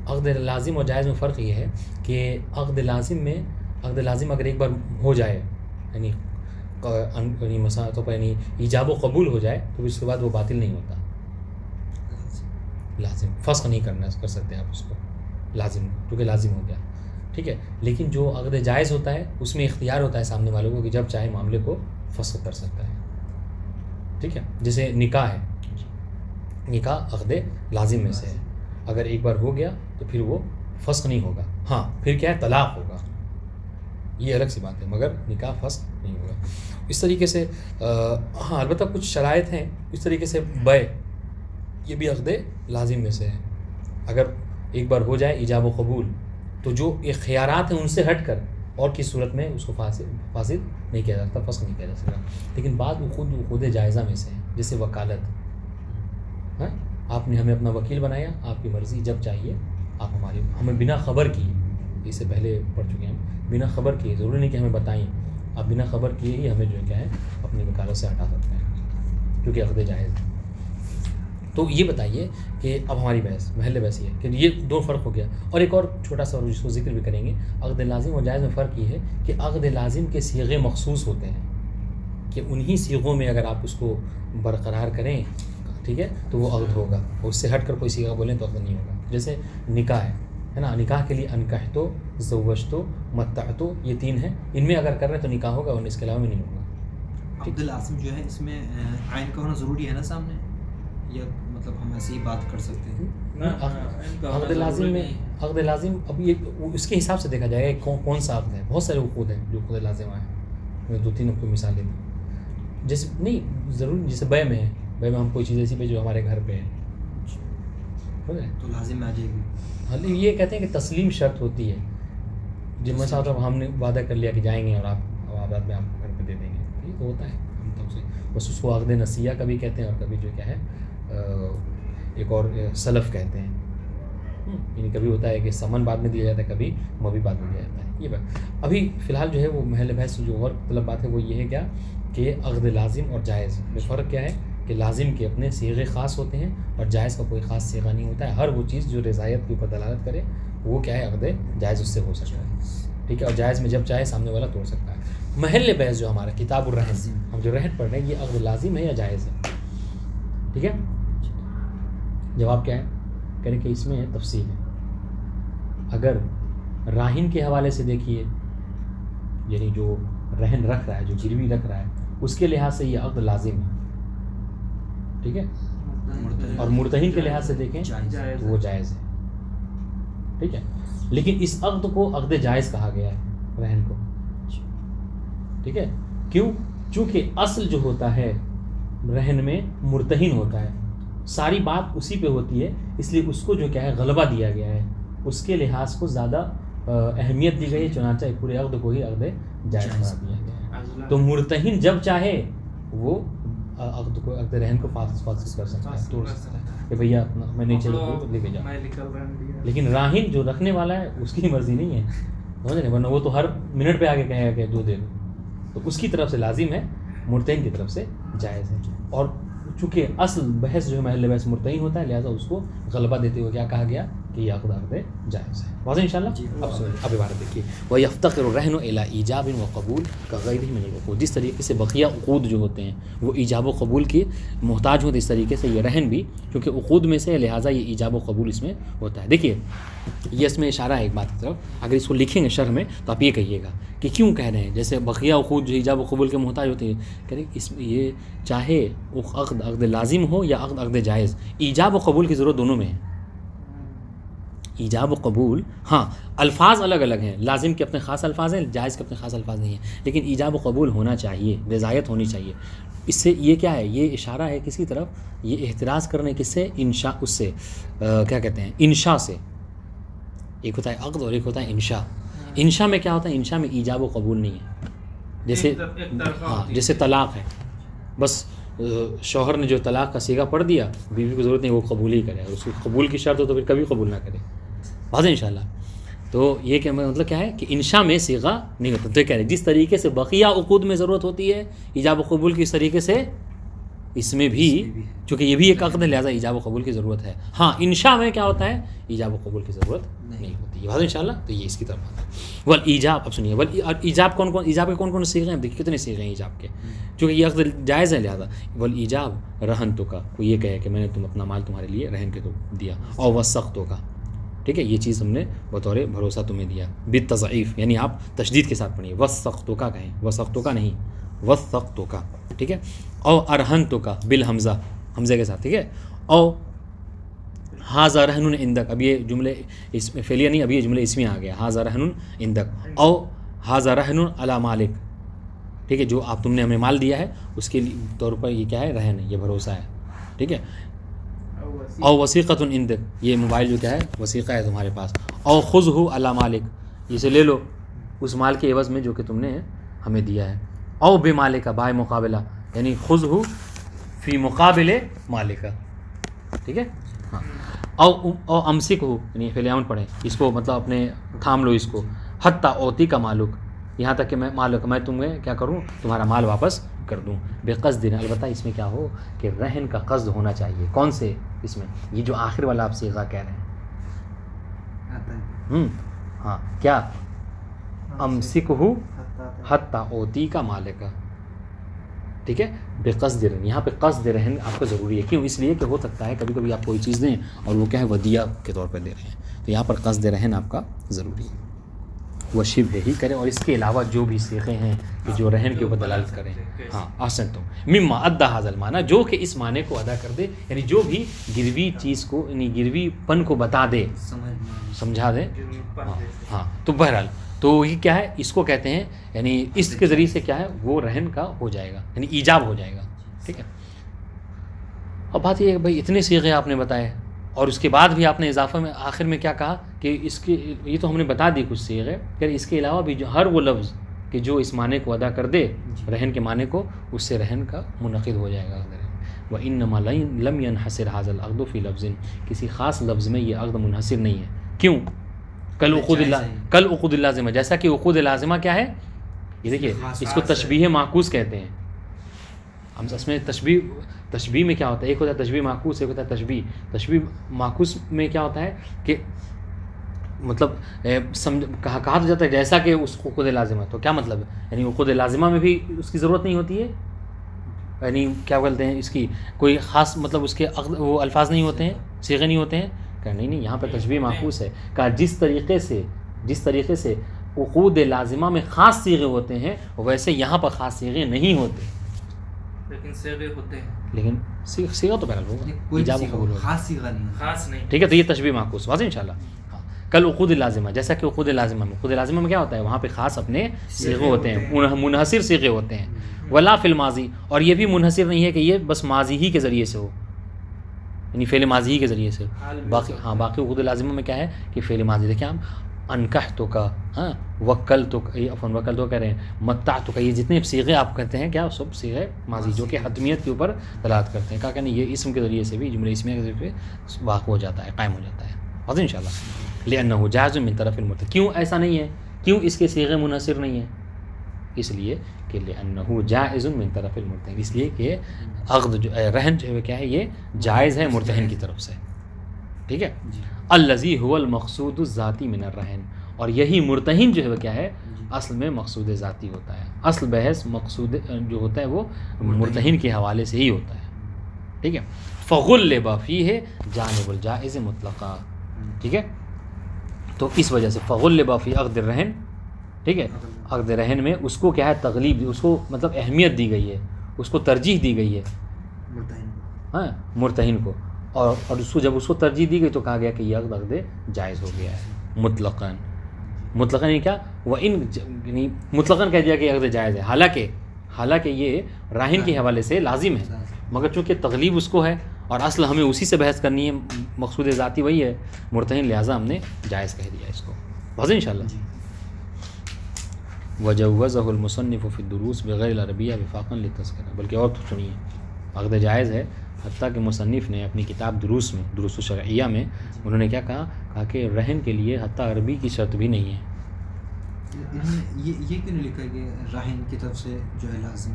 عقد لازم اور جائز میں فرق یہ ہے کہ عقد لازم اگر ایک بار ہو جائے یعنی مثلا تو یعنی ایجاب و قبول ہو جائے تو اس کے بعد وہ باطل نہیں ہوتا. لازم فسخ نہیں کر سکتے آپ اس کو، لازم کیونکہ لازم ہو گیا، ٹھیک ہے. لیکن جو عقد جائز ہوتا ہے اس میں اختیار ہوتا ہے سامنے والوں کو کہ جب چاہے معاملے کو فسخ کر سکتا ہے، ٹھیک ہے. جیسے نکاح ہے، نکاح عقد لازم میں سے ہے، اگر ایک بار ہو گیا تو پھر وہ فسخ نہیں ہوگا. ہاں پھر کیا ہے، طلاق ہوگا، یہ الگ سی بات ہے، مگر نکاح فسخ نہیں ہوگا. اس طریقے سے ہاں البتہ کچھ شرائط ہیں. اس طریقے سے بیع یہ بھی عقد لازم میں سے ہے. اگر ایک بار ہو جائے ایجاب و قبول تو جو اختیارات ہیں ان سے ہٹ کر اور کس صورت میں اس کو فاسد نہیں کیا جا سکتا، فسخ نہیں کیا جا سکتا. لیکن بعض عقود جائزہ میں سے ہیں، جیسے وکالت. ہاں آپ نے ہمیں اپنا وکیل بنایا، آپ کی مرضی جب چاہیے آپ ہمیں بنا خبر کیے، اس سے پہلے پڑھ چکے ہیں، بنا خبر کیے، ضروری نہیں کہ ہمیں بتائیں، آپ بنا خبر کیے ہی ہمیں جو ہے کیا ہے اپنی وکالت سے ہٹا سکتے ہیں کیونکہ عقد جائز ہے. تو یہ بتائیے کہ اب ہماری بحث محل بحث یہ ہے کہ یہ دو فرق ہو گیا. اور ایک اور چھوٹا سا جس کو ذکر بھی کریں گے، عقد لازم اور جائز میں فرق یہ ہے کہ عقد لازم کے صیغے مخصوص ہوتے ہیں کہ انہی صیغوں میں اگر آپ اس کو برقرار کریں، ٹھیک ہے، تو وہ عقد ہوگا. اس سے ہٹ کر کوئی صیغہ بولیں تو عقد نہیں ہوگا. جیسے نکاح ہے نا، نکاح کے لیے انکحتو، زوجتو، متعتو، یہ تین ہیں، ان میں اگر کر رہے ہیں تو نکاح ہوگا اور اس کے علاوہ میں نہیں ہوگا. عقد لازم جو ہے اس میں عین کا ہونا ضروری ہے نا سامنے، یا مطلب ہم ایسے ہی بات کر سکتے ہیں؟ عقد لازم اب یہ اس کے حساب سے دیکھا جائے گا کون سا عقد ہے. بہت سارے عقود ہیں جو عقد لازم آئے ہیں، میں 2-3 کو مثالیں دیں. جیسے نہیں ضروری، جیسے بیع میں ہے، بیع میں ہم کوئی چیز ایسی پہ جو ہمارے گھر پہ ہے تو لازم میں آ جائے گی. یہ کہتے ہیں کہ تسلیم شرط ہوتی ہے، جن میں ساتھ ہم نے وعدہ کر لیا کہ جائیں گے اور آپ بعد میں آپ گھر پہ دے دیں گے، یہ تو ہوتا ہے ہم طرف سے. بس اس کو عقد نسیہ کبھی کہتے ہیں اور کبھی جو کیا ہے ایک اور سلف کہتے ہیں. یعنی کبھی ہوتا ہے کہ سمن بعد میں دیا جاتا ہے، کبھی مبی بعد میں دیا جاتا ہے. یہ بات ابھی فی الحال جو ہے وہ محل بحث جو اور مطلب بات ہے وہ یہ ہے کیا کہ عقد لازم اور جائز میں فرق کیا ہے کہ لازم کے اپنے صیغے خاص ہوتے ہیں اور جائز کا کوئی خاص صیغہ نہیں ہوتا ہے. ہر وہ چیز جو رضایت کے اوپر دلالت کرے وہ کیا ہے عقد جائز اس سے ہو سکتا ہے، ٹھیک ہے. اور جائز میں جب چاہے سامنے والا توڑ سکتا ہے. محل بحث جو ہمارا کتاب الرہن، ہم جو رہن پڑھ رہے ہیں، یہ عقد لازم ہے یا جائز ہے، ٹھیک ہے. جواب کیا ہے، کہہ رہے کہ اس میں تفصیل ہے. اگر راہن کے حوالے سے دیکھیے، یعنی جو رہن رکھ رہا ہے، جو گروی رکھ رہا ہے، اس کے لحاظ سے یہ عقد لازم ہے، ٹھیک ہے. اور مرتہن کے لحاظ سے دیکھیں تو وہ جائز ہے، ٹھیک ہے. لیکن اس عقد کو عقد جائز کہا گیا ہے رہن کو، ٹھیک ہے. کیوں؟ چونکہ اصل جو ہوتا ہے رہن میں مرتہن ہوتا ہے، ساری بات اسی پہ ہوتی ہے، اس لیے اس کو جو کیا ہے غلبہ دیا گیا ہے، اس کے لحاظ کو زیادہ اہمیت دی گئی ہے، چنانچہ پورے عقد کو ہی عقد جائز قرار دیا گیا ہے. تو مرتہن جب چاہے وہ عقد کو عقد رہن کو فاسد کر سکتا ہے، توڑ سکتا ہے کہ بھیا اپنا میں نہیں چاہیے لے کے جاؤ. لیکن راہن جو رکھنے والا ہے اس کی مرضی نہیں ہے، سمجھ رہے، ورنہ وہ تو ہر منٹ پہ آگے کہے گا کہ دو دے دو، تو اس کی طرف سے لازم ہے، مرتہن کی طرف سے جائز ہے. اور چونکہ اصل بحث جو ہے محل بحث مرتہن ہوتا ہے، لہٰذا اس کو غلبہ دیتے ہوئے کیا کہا گیا کہ یہ عقد جائز ہے. واضح انشاءاللہ. اب عبارت دیکھیے، وَيَفْتَقِرُ الرَّهْنُ إِلَىٰ إِيجَابٍ وَقَبُولٍ كَغَيْرِهِ مِنَ الْعُقُودِ. جس طریقے سے بقیہ عقود جو ہوتے ہیں وہ ایجاب و قبول کی محتاج ہوتے، اس طریقے سے یہ رہن بھی کیونکہ عقود میں سے ہے، لہٰذا یہ ایجاب و قبول اس میں ہوتا ہے. دیکھیے یہ اس میں اشارہ ہے ایک بات کی طرف، اگر اس کو لکھیں گے شرح میں تو آپ یہ کہیے گا کہ کیوں کہہ رہے ہیں جیسے بقیہ عقود جو ایجاب و قبول کے محتاج ہوتے ہیں، کہہ رہے ہیں اس میں یہ چاہے عقد لازم ہو یا عقد جائز، ایجاب و قبول کی ضرورت دونوں میں ہے. ایجاب و قبول، ہاں الفاظ الگ الگ ہیں، لازم کے اپنے خاص الفاظ ہیں، جائز کے اپنے خاص الفاظ نہیں ہیں، لیکن ایجاب و قبول ہونا چاہیے، رضایت ہونی چاہیے. اس سے یہ کیا ہے، یہ اشارہ ہے کس کی طرف، یہ احتراز کرنے کس سے، انشاء، اس سے کیا کہتے ہیں انشاء سے. ایک ہوتا ہے عقد اور ایک ہوتا ہے انشاء. انشاء میں کیا ہوتا ہے؟ انشاء میں ایجاب و قبول نہیں ہے. جیسے ہاں جیسے طلاق ہے، بس شوہر نے جو طلاق کا صیغہ پڑھ دیا، بیوی کو ضرورت نہیں وہ قبول ہی کرے، اس کو قبول کی شرط ہو تو پھر کبھی قبول نہ کرے. واضح انشاءاللہ. تو یہ کہ مطلب کیا ہے کہ انشاء میں صیغہ نہیں ہوتا. تو کہہ رہے جس طریقے سے بقیہ عقود میں ضرورت ہوتی ہے ایجاب و قبول کی، اس طریقے سے اس میں بھی، چونکہ یہ بھی ایک عقد ہے لہٰذا ایجاب و قبول کی ضرورت ہے. ہاں انشاء میں کیا ہوتا ہے؟ ایجاب و قبول کی ضرورت نہیں ہوتی. واضح انشاءاللہ. تو یہ اس کی طرف آتا ہے. والایجاب، اب سنیے، ایجاب ایجاب کے کون کون سے صیغے ہیں؟ دیکھیے کتنے صیغے ہیں ایجاب کے، چونکہ یہ عقد جائز ہے لہٰذا. والایجاب رہن کا، کوئی یہ کہے کہ میں نے اپنا مال تمہارے لیے رہن کے تو دیا. اور وثقتوں کا، ٹھیک ہے، یہ چیز ہم نے بطور بھروسہ تمہیں دیا. بالتضعیف یعنی آپ تشدید کے ساتھ پڑھیے، وثقتوں کا کہیں، وثقتوں کا نہیں، وثقتوں کا، ٹھیک ہے. اور ارہنتوں کا بالحمزہ، حمزے کے ساتھ، ٹھیک ہے. اور ھذا رہن عندک، اب یہ جملے اس میں فعلیہ نہیں، اب یہ جملے اسمی آ گیا. ھذا رہن عندک، اور ھذا رہن علی مالک، ٹھیک ہے، جو آپ تم نے ہمیں مال دیا ہے اس کے طور پر یہ کیا ہے؟ رہن ہے، یہ بھروسہ ہے، ٹھیک ہے. اور وثیقۃ عندک، یہ موبائل جو کیا ہے؟ وثیقہ ہے تمہارے پاس. اور خذہ علی مالک، اسے لے لو اس مال کے عوض میں جو کہ تم نے ہمیں دیا ہے. اور بے مالک، بائے مقابلہ، یعنی خذہ فی مقابل مالک، ٹھیک ہے. ہاں. اور امسک ہو، یعنی فعل امر پڑھیں اس کو، مطلب اپنے تھام لو اس کو. حتیٰ اوتی کا مالک، یہاں تک کہ میں مالک، میں تمہیں کیا کروں؟ تمہارا مال واپس کر دوں. بے قصد، البتہ اس میں کیا ہو کہ رہن کا قصد ہونا چاہیے. کون سے؟ اس میں یہ جو آخر والا آپ صیغہ کہہ رہے ہیں. ہاں کیا؟ امسک ہو حتیٰ اوتی کا مالک، ٹھیک ہے. بے قصد رہن، یہاں پہ قصد رہن آپ کو ضروری ہے. کیوں؟ اس لیے کہ ہو سکتا ہے کبھی کبھی آپ کوئی چیز دیں اور وہ کیا ہے؟ ودیعہ کے طور پہ دے رہے ہیں، تو یہاں پر قصد رہن آپ کا ضروری ہے. وہ شبہ ہی کرے، اور اس کے علاوہ جو بھی صیغے ہیں کہ جو رہن کے اوپر دلالت کریں. ہاں احسنتم. مما ادى هذا المعنى، جو کہ اس معنی کو ادا کر دے، یعنی جو بھی گروی چیز کو، یعنی گروی پن کو بتا دے، سمجھا دے. ہاں تو بہرحال تو یہ کیا ہے؟ اس کو کہتے ہیں، یعنی اس کے ذریعے سے کیا ہے؟ وہ رہن کا ہو جائے گا، یعنی ایجاب ہو جائے گا، ٹھیک ہے. اب بات یہ ہے کہ بھائی اتنے صیغے آپ نے بتائے، اور اس کے بعد بھی آپ نے اضافہ میں آخر میں کیا کہا کہ اس کے، یہ تو ہم نے بتا دی کچھ صیغے، پھر اس کے علاوہ بھی جو ہر وہ لفظ کہ جو اس معنی کو ادا کر دے، رہن کے معنی کو، اس سے رہن کا منعقد ہو جائے گا. وَإِنَّمَا لَمْ يَنْحَصِرْ هَذَا الْعَقْدُ فِي لَفْظٍ، کسی خاص لفظ میں یہ عقد منحصر نہیں ہے. کیوں؟ کل عقود اللازمہ، جیسا کہ عقود لازمہ کیا ہے؟ یہ دیکھیے اس کو تشبیہ معکوس کہتے ہیں. ہم اس میں تشبیہ میں کیا ہوتا ہے؟ ایک ہوتا ہے تشبیہ معکوس، ایک ہوتا ہے تشبیہ. تشبیہ معکوس میں کیا ہوتا ہے کہ مطلب کہا تو جاتا ہے جیسا کہ اس عقود لازمہ، تو کیا مطلب ہے؟ یعنی عقود لازمہ میں بھی اس کی ضرورت نہیں ہوتی ہے، یعنی کیا بولتے ہیں اس کی کوئی خاص مطلب اس کے وہ الفاظ نہیں ہوتے ہیں، صیغے نہیں ہوتے ہیں. کہ نہیں، یہاں پہ تشبیہ معکوس ہے. کہا جس طریقے سے عقود لازمہ میں خاص صیغے ہوتے ہیں ویسے یہاں پر خاص صیغے نہیں ہوتے، لیکن صیغے ہوتے ہیں. لیکن صیغہ تو بہرحال ہوگا، ایجاب و قبول ہوگا، خاص صیغہ نہیں، خاص نہیں، ٹھیک ہے. تو یہ تشبیہ معکوس واضح انشاءاللہ. کل عقود لازمہ، جیسا کہ عقود لازمہ میں کیا ہوتا ہے؟ وہاں پہ خاص اپنے صیغے ہوتے ہیں، منحصر صیغے ہوتے ہیں. ولا فی الماضی، اور یہ بھی منحصر نہیں ہے کہ یہ بس ماضی ہی کے ذریعے سے ہو، یعنی فعل ماضی ہی کے ذریعے سے. باقی عقود لازمہ میں کیا ہے کہ فعل ماضی. دیکھیں ہم انکحتو کا، ہاں وکلتو کا، عفواً وکلتو کہہ رہے ہیں، متعتو کا، یہ جتنے صیغے آپ کہتے ہیں کیا سب صیغے ماضی جو کہ حتمیت کے اوپر دلالت کرتے ہیں. کہا کہ نہیں، یہ اسم کے ذریعے سے بھی، جملے اسمیہ کے ذریعے سے واقع ہو جاتا ہے، قائم ہو جاتا ہے. واضح انشاءاللہ. لأنہ جائز من طرف المرتکب، کیوں ایسا نہیں ہے؟ کیوں اس کے صیغے منحصر نہیں ہیں؟ اس لیے کہ لأنہ جائز من طرف المرتہن، اس لیے کہ عقد جو رہن جو ہے کیا ہے؟ یہ جائز ہے مرتہن کی طرف سے، ٹھیک ہے. الذی هو المقصود الذاتی من الرہن، اور یہی مرتہن جو ہے کیا ہے؟ اصل میں مقصود ذاتی ہوتا ہے. اصل بحث مقصود جو ہوتا ہے وہ مرتہن کے حوالے سے ہی ہوتا ہے، ٹھیک ہے. فغلب فیہ جانب الجائز مطلقا، ٹھیک ہے. تو اس وجہ سے فغلب فی عقد الرہن، ٹھیک ہے، عقد رہن میں اس کو کیا ہے؟ تغلیب، اس کو مطلب اہمیت دی گئی ہے، اس کو ترجیح دی گئی ہے، ہاں مرتہن کو. اور اس کو جب اس کو ترجیح دی گئی تو کہا گیا کہ یہ عقد جائز ہو گیا ہے مطلقاً. مطلقاً یہ کیا؟ وہ یعنی مطلقاً کہہ دیا کہ عقد جائز ہے، حالانکہ یہ راہن کے حوالے سے لازم ہے، مگر چونکہ تغلیب اس کو ہے اور اصل ہمیں اسی سے بحث کرنی ہے، مقصود ذاتی وہی ہے مرتہن، لہٰذا ہم نے جائز کہہ دیا اس کو. واضح انشاءاللہ. وجوزہ المصنف فی الدروس بغیر العربیہ وفاقا للتذکرہ، بلکہ اور تو سنیے عقد جائز ہے، حتیٰ کہ مصنف نے اپنی کتاب دروس میں، دروس الشرعیہ میں انہوں نے کیا کہا کہ رہن کے لیے حتیٰ عربی کی شرط بھی نہیں ہے۔ انہوں نے یہ کیوں نہیں لکھا کہ راہن کی طرف سے جو ہے لازم،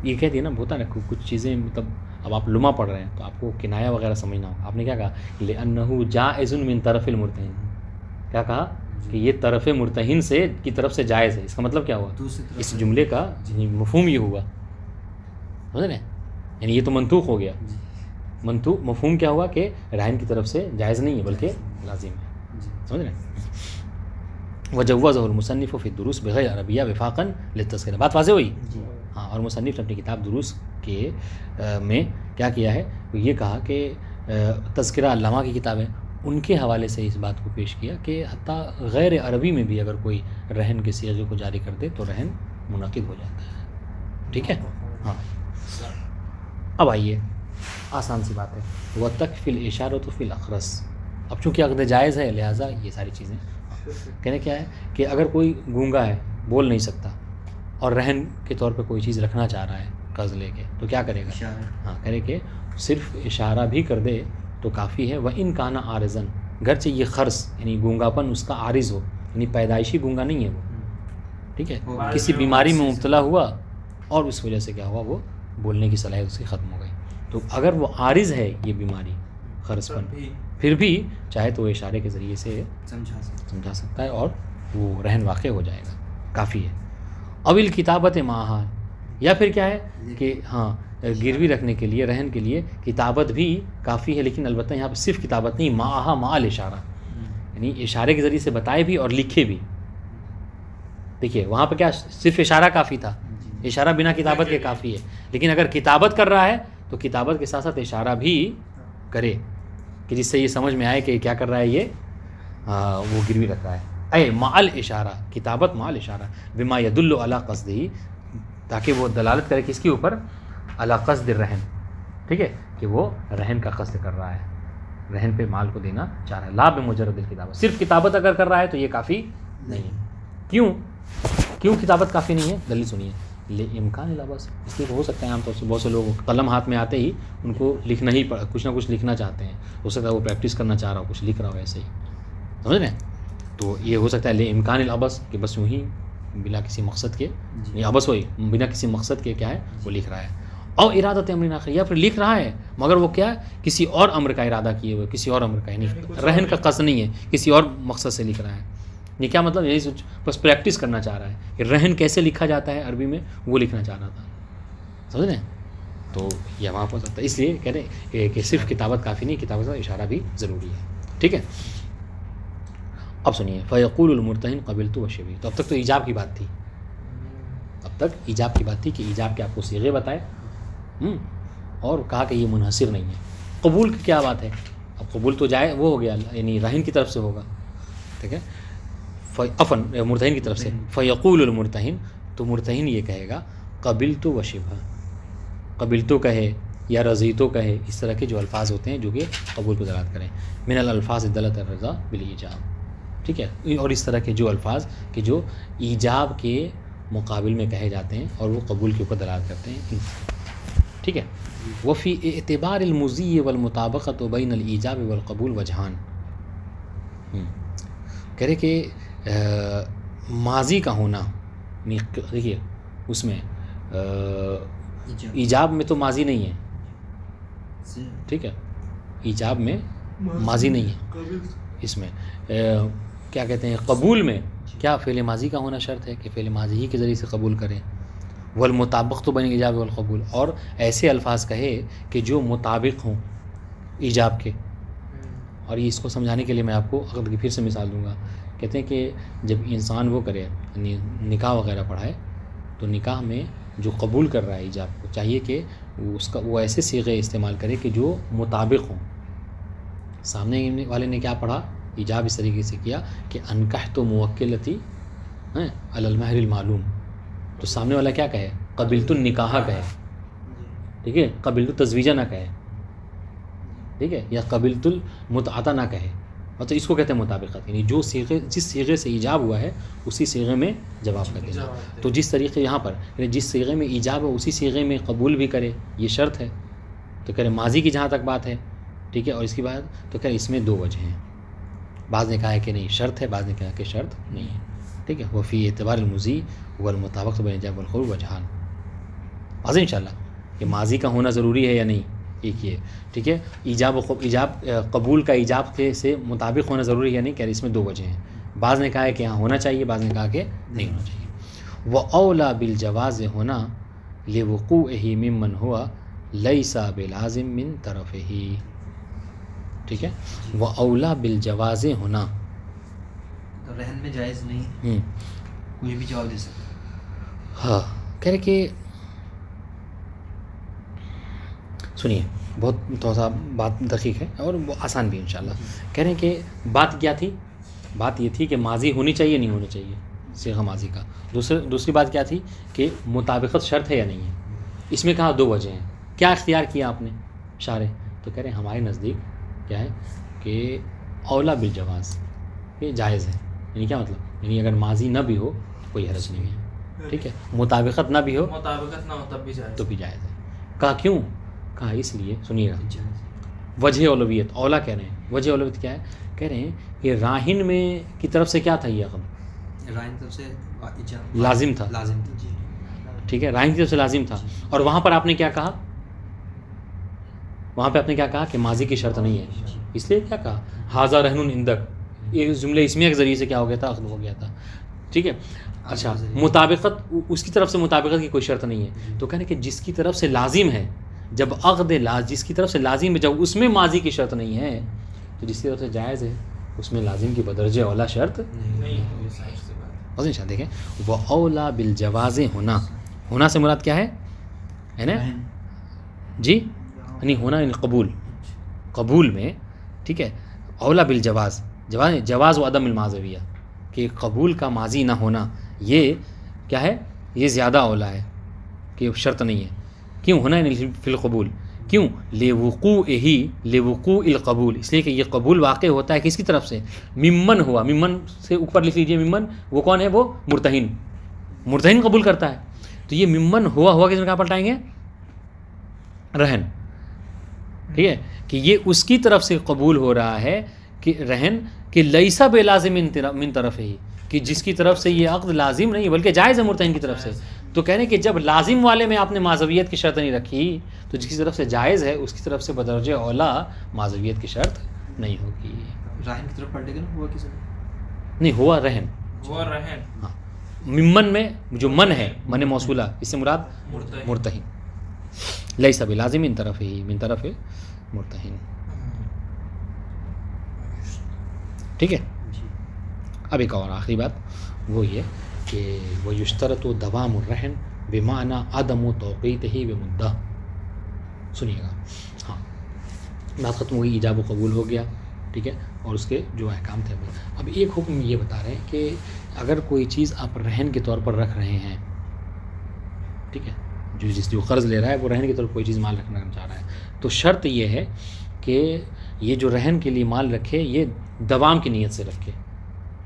یہ کہہ دیا نا، ہوتا ہے نا کچھ چیزیں، مطلب اب آپ لما پڑھ رہے ہیں تو آپ کو کنایا وغیرہ سمجھنا ہوگا۔ آپ نے کیا کہا لأنہ جائز من طرف المرتہن، کیا کہا کہ یہ طرف مرتہن سے کی طرف سے جائز ہے، اس کا مطلب کیا ہوا، اس جملے کا مفہوم یہ ہوا، سمجھ رہے ہیں، یعنی یہ تو منطوق ہو گیا، منطوق مفہوم کیا ہوا کہ راہن کی طرف سے جائز نہیں ہے بلکہ لازم ہے، سمجھ رہے ہیں۔ وجوزہ المصنف فی الدروس بغیر عربیہ وفاقا للتذکرہ، بات واضح ہوئی؟ ہاں، اور مصنف نے اپنی کتاب دروس کے میں کیا کیا ہے، یہ کہا کہ تذکرہ علامہ کی کتاب ہے، ان کے حوالے سے اس بات کو پیش کیا کہ حتیٰ غیر عربی میں بھی اگر کوئی رہن کے صیغے کو جاری کر دے تو رہن منعقد ہو جاتا ہے، ٹھیک ہے۔ ہاں، اب آئیے آسان سی بات ہے، وَتَكْفِي الْإِشَارَةُ فِي الْأَخْرَسِ، اب چونکہ عقد جائز ہے لہٰذا یہ ساری چیزیں کہنے کیا ہے کہ اگر کوئی گونگا ہے، بول نہیں سکتا، اور رہن کے طور پہ کوئی چیز رکھنا چاہ رہا ہے قرض لے کے، تو کیا کرے گا؟ ہاں، کرے کہ صرف اشارہ بھی کر دے تو کافی ہے، وَإِن كَانَ عَارِضًا، گرچہ یہ خرس یعنی گونگا پن اس کا عارض ہو، یعنی پیدائشی گونگا نہیں ہے وہ، ٹھیک ہے، کسی بیماری میں مبتلا ہوا اور اس وجہ سے کیا ہوا، وہ بولنے کی صلاحیت اس کی ختم ہو گئی، تو اگر وہ عارض ہے یہ بیماری خرس پن، پھر بھی چاہے تو وہ اشارے کے ذریعے سے سمجھا سکتا ہے اور وہ رہن واقع ہو جائے گا، کافی ہے۔ اول کتابت معہا، یا پھر کیا ہے کہ ہاں گروی رکھنے کے لیے، رہن کے لیے کتابت بھی کافی ہے، لیکن البتہ یہاں پہ صرف کتابت نہیں، معہا مع الاشارہ، یعنی اشارے کے ذریعے سے بتائے بھی اور لکھے بھی۔ دیکھیے وہاں پہ کیا صرف اشارہ کافی تھا، اشارہ بنا کتابت کے کافی ہے، لیکن اگر کتابت کر رہا ہے تو کتابت کے ساتھ ساتھ اشارہ بھی کرے کہ جس سے یہ سمجھ میں آئے کہ کیا کر رہا ہے، یہ وہ گروی رکھ رہا ہے۔ اے مع الاشارہ، کتابت مع الاشارہ، بما يدل علی قصدہ، تاکہ وہ دلالت کرے کس کے اوپر، علی قصد الرہن، ٹھیک ہے، کہ وہ رہن کا قصد کر رہا ہے، رہن پہ مال کو دینا چاہ رہا ہے، لا بمجرد الکتابت، صرف کتابت اگر کر رہا ہے تو یہ کافی نہیں ہے۔ کیوں کتابت کافی نہیں ہے؟ دلیل سنیے، امکان العبث، اس لیے ہو سکتا ہے عام طور سے بہت سے لوگ قلم ہاتھ میں آتے ہی ان کو لکھنا ہی کچھ نہ کچھ لکھنا چاہتے ہیں، ہو سکتا ہے وہ پریکٹس کرنا چاہ رہا ہو، کچھ لکھ رہا ہو ایسے ہی، سمجھ رہے ہیں، تو یہ ہو سکتا ہے امکان العبث کہ بس یوں ہی بلا کسی مقصد کے، یہ عبث ہوئی بنا کسی مقصد کے کیا ہے وہ لکھ رہا ہے، اور ارادت امر آخر، یا پھر لکھ رہا ہے مگر وہ کیا ہے کسی اور امر کا ارادہ کیے ہوئے، کسی اور امر کا، یعنی رہن کا قصد نہیں ہے، کسی اور مقصد سے لکھ رہا ہے، یہ کیا مطلب، یہی سوچ بس پریکٹس کرنا چاہ رہا ہے کہ رہن کیسے لکھا جاتا ہے عربی میں، وہ لکھنا چاہ رہا تھا، سمجھ رہے ہیں، تو یہ وہاں ہو سکتا ہے، اس لیے کہہ رہے ہیں کہ صرف کتابت کافی نہیں، کتابت کا اشارہ بھی ضروری ہے، ٹھیک ہے۔ اب سنیے، فیقول المرتہن قبلت وشبی، تو اب تک تو ایجاب کی بات تھی، اب تک ایجاب کی بات تھی کہ ایجاب کے آپ کو صیغے بتائے، اور کہا کہ یہ منحصر نہیں ہے۔ قبول کی کیا بات ہے؟ اب قبول تو جائے وہ ہو گیا، یعنی رہن کی طرف سے ہوگا، ٹھیک ہے، مرتہن کی طرف سے، فیقول المرتہن، تو مرتہن یہ کہے گا قبلت وشبہ، قبلتو کہے یا رضیتو کہے، اس طرح کے جو الفاظ ہوتے ہیں جو کہ قبول کو دلالت کریں، من الالفاظ دلت الرضا بالایجاب، ٹھیک ہے، اور اس طرح کے جو الفاظ کہ جو ایجاب کے مقابل میں کہے جاتے ہیں اور وہ قبول کے اوپر دلالت کرتے ہیں، ٹھیک ہے۔ وفی اعتبار المضی والمطابقۃ بین الایجاب والقبول وجہان، کہہ رہے کہ ماضی کا ہونا، دیکھیے اس میں ایجاب میں تو ماضی نہیں ہے، ٹھیک ہے، ایجاب میں ماضی نہیں ہے، اس میں کیا کہتے ہیں، قبول میں کیا فعل ماضی کا ہونا شرط ہے کہ فعل ماضی ہی کے ذریعے سے قبول کریں، والمطابق تو بین ایجاب والقبول، اور ایسے الفاظ کہے کہ جو مطابق ہوں ایجاب کے، اور اس کو سمجھانے کے لیے میں آپ کو عقد کی پھر سے مثال دوں گا، کہتے ہیں کہ جب انسان وہ کرے یعنی نکاح وغیرہ پڑھائے تو نکاح میں جو قبول کر رہا ہے ایجاب کو چاہیے کہ اس کا وہ ایسے صیغے استعمال کرے کہ جو مطابق ہوں، سامنے والے نے کیا پڑھا، ایجاب اس طریقے سے کیا کہ انکحت موکلتی علی المہر المعلوم، تو سامنے والا کیا کہے، قبلت النکاح کہے، ٹھیک ہے، قبلت التزویجہ نہ کہے، ٹھیک ہے، یا قبلت المتعۃ نہ کہے، مطلب اس کو کہتے ہیں مطابقت، یعنی جو صیغے جس صیغے سے ایجاب ہوا ہے اسی صیغے میں جواب کر دینا. تو جس طریقے یہاں پر یعنی جس صیغے میں ایجاب ہے اسی صیغے میں قبول بھی کرے، یہ شرط ہے. تو کہہ رہے ماضی کی جہاں تک بات ہے ٹھیک ہے، اور اس کے بعد تو کہہ رہے اس میں دو وجہ ہیں. بعض نے کہا ہے کہ نہیں شرط ہے، بعض نے کہا کہ شرط نہیں ہے ٹھیک ہے. وفی اعتبار المضی والمطابقت بین ایجاب والخبر وجہان. واضح ان شاء اللہ کہ ماضی کا ہونا ضروری ہے یا نہیں، ایک یہ ٹھیک ہے. ایجاب قبول کا ایجاب کے سے مطابق ہونا ضروری ہے یا نہیں، کہہ رہے اس میں دو وجہ ہیں. بعض نے کہا ہے کہ ہاں ہونا چاہیے، بعض نے کہا کہ نہیں ہونا چاہیے. وَأَوْلَى بِالْجَوَازِ هُنَا لِوُقُوعِهِ مِمَّنْ هُوَ لَيْسَ بِلَازِمٍ مِّن طَرَفِهِ. ٹھیک ہے. وَأَوْلَى بِالْجَوَازِ هُنَا، تو رہن میں جائز نہیں، کوئی بھی جواب دے سکتا. ہاں کہہ رہے کہ سنیے بہت تھوڑا سا بات دقیق ہے اور وہ آسان بھی انشاءاللہ. کہہ رہے ہیں کہ بات کیا تھی، بات یہ تھی کہ ماضی ہونی چاہیے نہیں ہونی چاہیے صیغہ ماضی کا. دوسری بات کیا تھی کہ مطابقت شرط ہے یا نہیں ہے. اس میں کہا دو وجہ ہیں. کیا اختیار کیا آپ نے شارح؟ تو کہہ رہے ہیں ہمارے نزدیک کیا ہے کہ اولا بالجواز، یہ جائز ہے. یعنی کیا مطلب، یعنی اگر ماضی نہ بھی ہو تو کوئی حرج نہیں ہے ٹھیک ہے. مطابقت نہ بھی ہو، مطابقت نہ ہو تب بھی جائز، تو بھی جائز ہے. کہا کیوں؟ کہا اس لیے سنیے گا وجہ اولویت. اولا کہہ رہے ہیں وجہ اولویت کیا ہے؟ کہہ رہے ہیں کہ راہن میں کی طرف سے کیا تھا، یہ عقد رائن طرف سے لازم تھا جی ٹھیک ہے، راہن کی طرف سے لازم تھا. اور وہاں پر آپ نے کیا کہا، وہاں پہ آپ نے کیا کہا کہ ماضی کی شرط نہیں ہے. اس لیے کیا کہا حاضہ رہن عندک، یہ جملے اسمیہ کے ذریعے سے کیا ہو گیا تھا، عقد ہو گیا تھا ٹھیک ہے. اچھا مطابقت اس کی طرف سے مطابقت کی کوئی شرط نہیں ہے. تو کہنے کہ جس کی طرف سے لازم ہے، جب عقد جس کی طرف سے لازم ہے جب اس میں ماضی کی شرط نہیں ہے تو جس کی طرف سے جائز ہے اس میں لازم کی بدرجہ اولا شرط نہیں. اور دیکھیں وہ اولا بالجواز ہونا، ہونا سے مراد کیا ہے نا جی، یعنی ہونا یعنی قبول، قبول میں ٹھیک ہے. اولا بالجواز، جواز و عدم الماضویہ، کہ قبول کا ماضی نہ ہونا یہ کیا ہے، یہ زیادہ اولا ہے کہ شرط نہیں ہے. کیوں ہونا ہے فی القبول، کیوں لوقوع القبول، اس لیے کہ یہ قبول واقع ہوتا ہے کس کی طرف سے، ممن ہوا، ممن سے اوپر لکھ لیجیے ممن، وہ کون ہے، وہ مرتہن قبول کرتا ہے. تو یہ ممن ہوا کس میں کہاں پلٹائیں گے، رہن ٹھیک ہے، کہ یہ اس کی طرف سے قبول ہو رہا ہے کہ رہن کہ لیسا بے لازم من طرف ہی، کہ جس کی طرف سے یہ عقد لازم نہیں بلکہ جائز ہے مرتہن کی طرف سے. تو کہنے کہ جب لازم والے میں آپ نے معذویت کی شرط نہیں رکھی تو جس کی طرف سے جائز ہے اس کی طرف سے بدرجہ اولا معذویت کی شرط نہیں ہوگی. راہن کی طرف پلٹے گا نا، ہوا کس نہیں ہوا رہن، وہ رہن ہاں ممن میں جو من ہے، من موصولہ، اس سے مراد مرتہن. لیسا بلازم من طرف ہی، من طرف مرتہن ٹھیک ہے. اب ایک اور آخری بات وہ یہ کہ وہ یشترط و دوام الرہن بمعنی عدم توقیتہ بمدہ. سنیے گا ہاں بات ختم ہوئی، ایجاب و قبول ہو گیا ٹھیک ہے، اور اس کے جو احکام تھے. اب ایک حکم یہ بتا رہے ہیں کہ اگر کوئی چیز آپ رہن کے طور پر رکھ رہے ہیں ٹھیک ہے، جو قرض لے رہا ہے وہ رہن کے طور پر کوئی چیز مال رکھنا چاہ رہا ہے، تو شرط یہ ہے کہ یہ جو رہن کے لیے مال رکھے یہ دوام کی نیت سے رکھے.